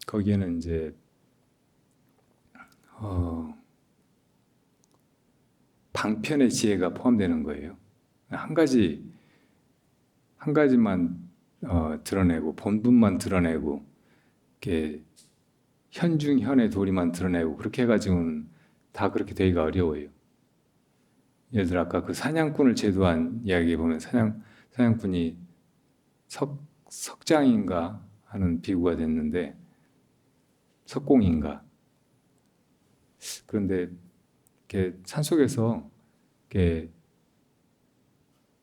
거기에는 이제 방편의 지혜가 포함되는 거예요. 한 가지만 드러내고 본분만 드러내고 이렇게 현중현의 도리만 드러내고 그렇게 해가지고는 다 그렇게 되기가 어려워요. 예를 들어 아까 그 사냥꾼을 제도한 이야기에 보면 사냥꾼이 석장인가 하는 비유가 됐는데, 석공인가. 그런데 이렇게 산속에서 이렇게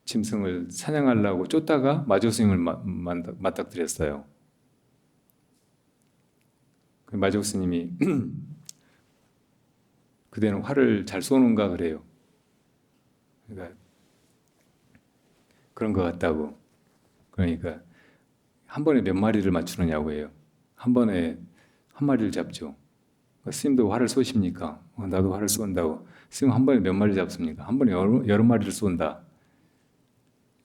짐승을 사냥하려고 쫓다가 마조 스님을 맞닥뜨렸어요. 마조 스님이 그대는 활을 잘 쏘는가 그래요. 그러니까 그런 것 같다고. 그러니까 한 번에 몇 마리를 맞추느냐고 해요. 한 번에 한 마리를 잡죠. 스님도 활을 쏘십니까? 나도 활을 쏜다고. 스님 한 번에 몇 마리 잡습니까? 한 번에 여러 마리를 쏜다.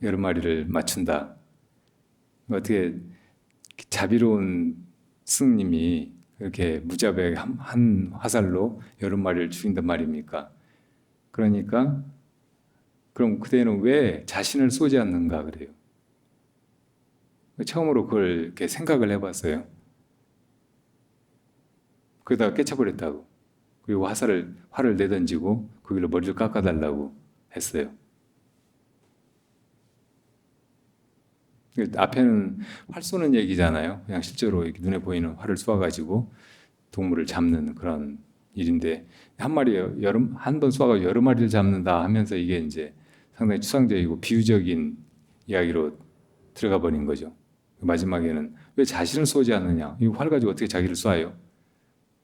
여러 마리를 맞춘다. 어떻게 자비로운 스님이 이렇게 무자비하게 한 화살로 여러 마리를 죽인단 말입니까? 그러니까 그럼 그대는 왜 자신을 쏘지 않는가 그래요. 처음으로 그걸 이렇게 생각을 해봤어요. 그러다가 깨쳐버렸다고. 그리고 활을 내던지고 그 길로 머리를 깎아달라고 했어요. 앞에는 활 쏘는 얘기잖아요. 그냥 실제로 이렇게 눈에 보이는 활을 쏘아가지고 동물을 잡는 그런 일인데 한 마리 한 번 쏘아가 여러 마리를 잡는다 하면서 이게 이제 상당히 추상적이고 비유적인 이야기로 들어가 버린 거죠. 마지막에는 왜 자신을 쏘지 않느냐? 이 활 가지고 어떻게 자기를 쏴요?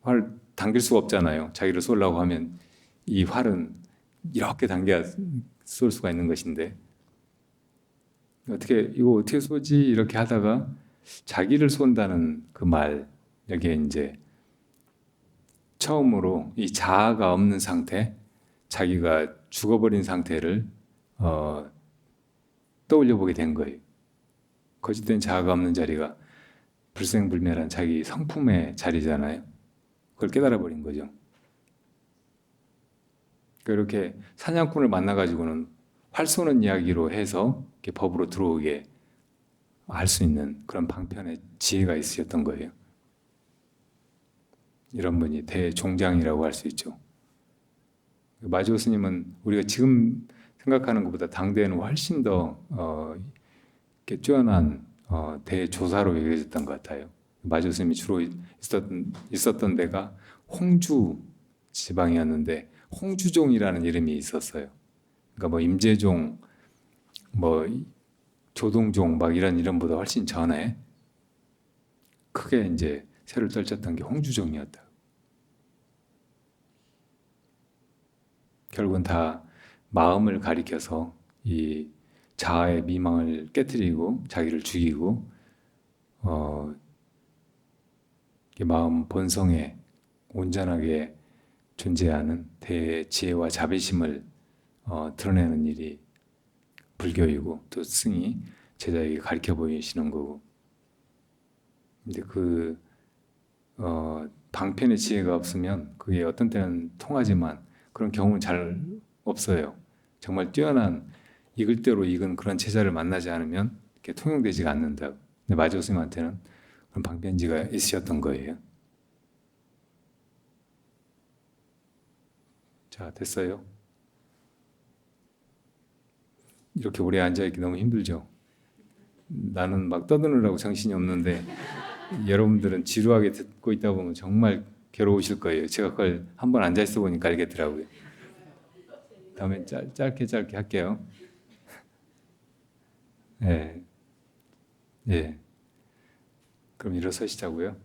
활 당길 수가 없잖아요. 자기를 쏘려고 하면 이 활은 이렇게 당겨야 쏠 수가 있는 것인데 이거 어떻게 쏘지 이렇게 하다가 자기를 쏜다는 그 말 여기에 이제 처음으로 이 자아가 없는 상태, 자기가 죽어버린 상태를 떠올려 보게 된 거예요. 거짓된 자아가 없는 자리가 불생불멸한 자기 성품의 자리잖아요. 그걸 깨달아 버린 거죠. 그렇게 사냥꾼을 만나가지고는 활 쏘는 이야기로 해서 이렇게 법으로 들어오게 할 수 있는 그런 방편의 지혜가 있으셨던 거예요. 이런 분이 대종장이라고 할 수 있죠. 마지오 스님은 우리가 지금 생각하는 것보다 당대에는 훨씬 더 이렇게 뛰어난 대조사로 여겨졌던 것 같아요. 마지오 스님이 주로 있었던 데가 홍주 지방이었는데 홍주종이라는 이름이 있었어요. 그러니까 뭐 임재종, 뭐 조동종 막 이런 이름보다 훨씬 전에 크게 이제 새를 떨쳤던 게 홍주종이었다. 결국은 다 마음을 가리켜서 이 자아의 미망을 깨뜨리고 자기를 죽이고 마음 본성에 온전하게 존재하는 대지혜와 자비심을 드러내는 일이 불교이고 또 스승이 제자에게 가르쳐 보이시는 거고. 근데 그 방편의 지혜가 없으면 그게 어떤 때는 통하지만 그런 경우는 잘 없어요. 정말 뛰어난 익을 대로 익은 그런 제자를 만나지 않으면 이렇게 통용되지가 않는다. 근데 마지오 스님한테는 그런 방편지가 있으셨던 거예요. 자, 됐어요. 이렇게 오래 앉아있기 너무 힘들죠. 나는 막 떠드느라고 정신이 없는데 여러분들은 지루하게 듣고 있다 보면 정말 괴로우실 거예요. 제가 그걸 한번 앉아있어 보니까 알겠더라고요. 다음에 짧게 할게요. 예. 예. 그럼 일어서시자고요.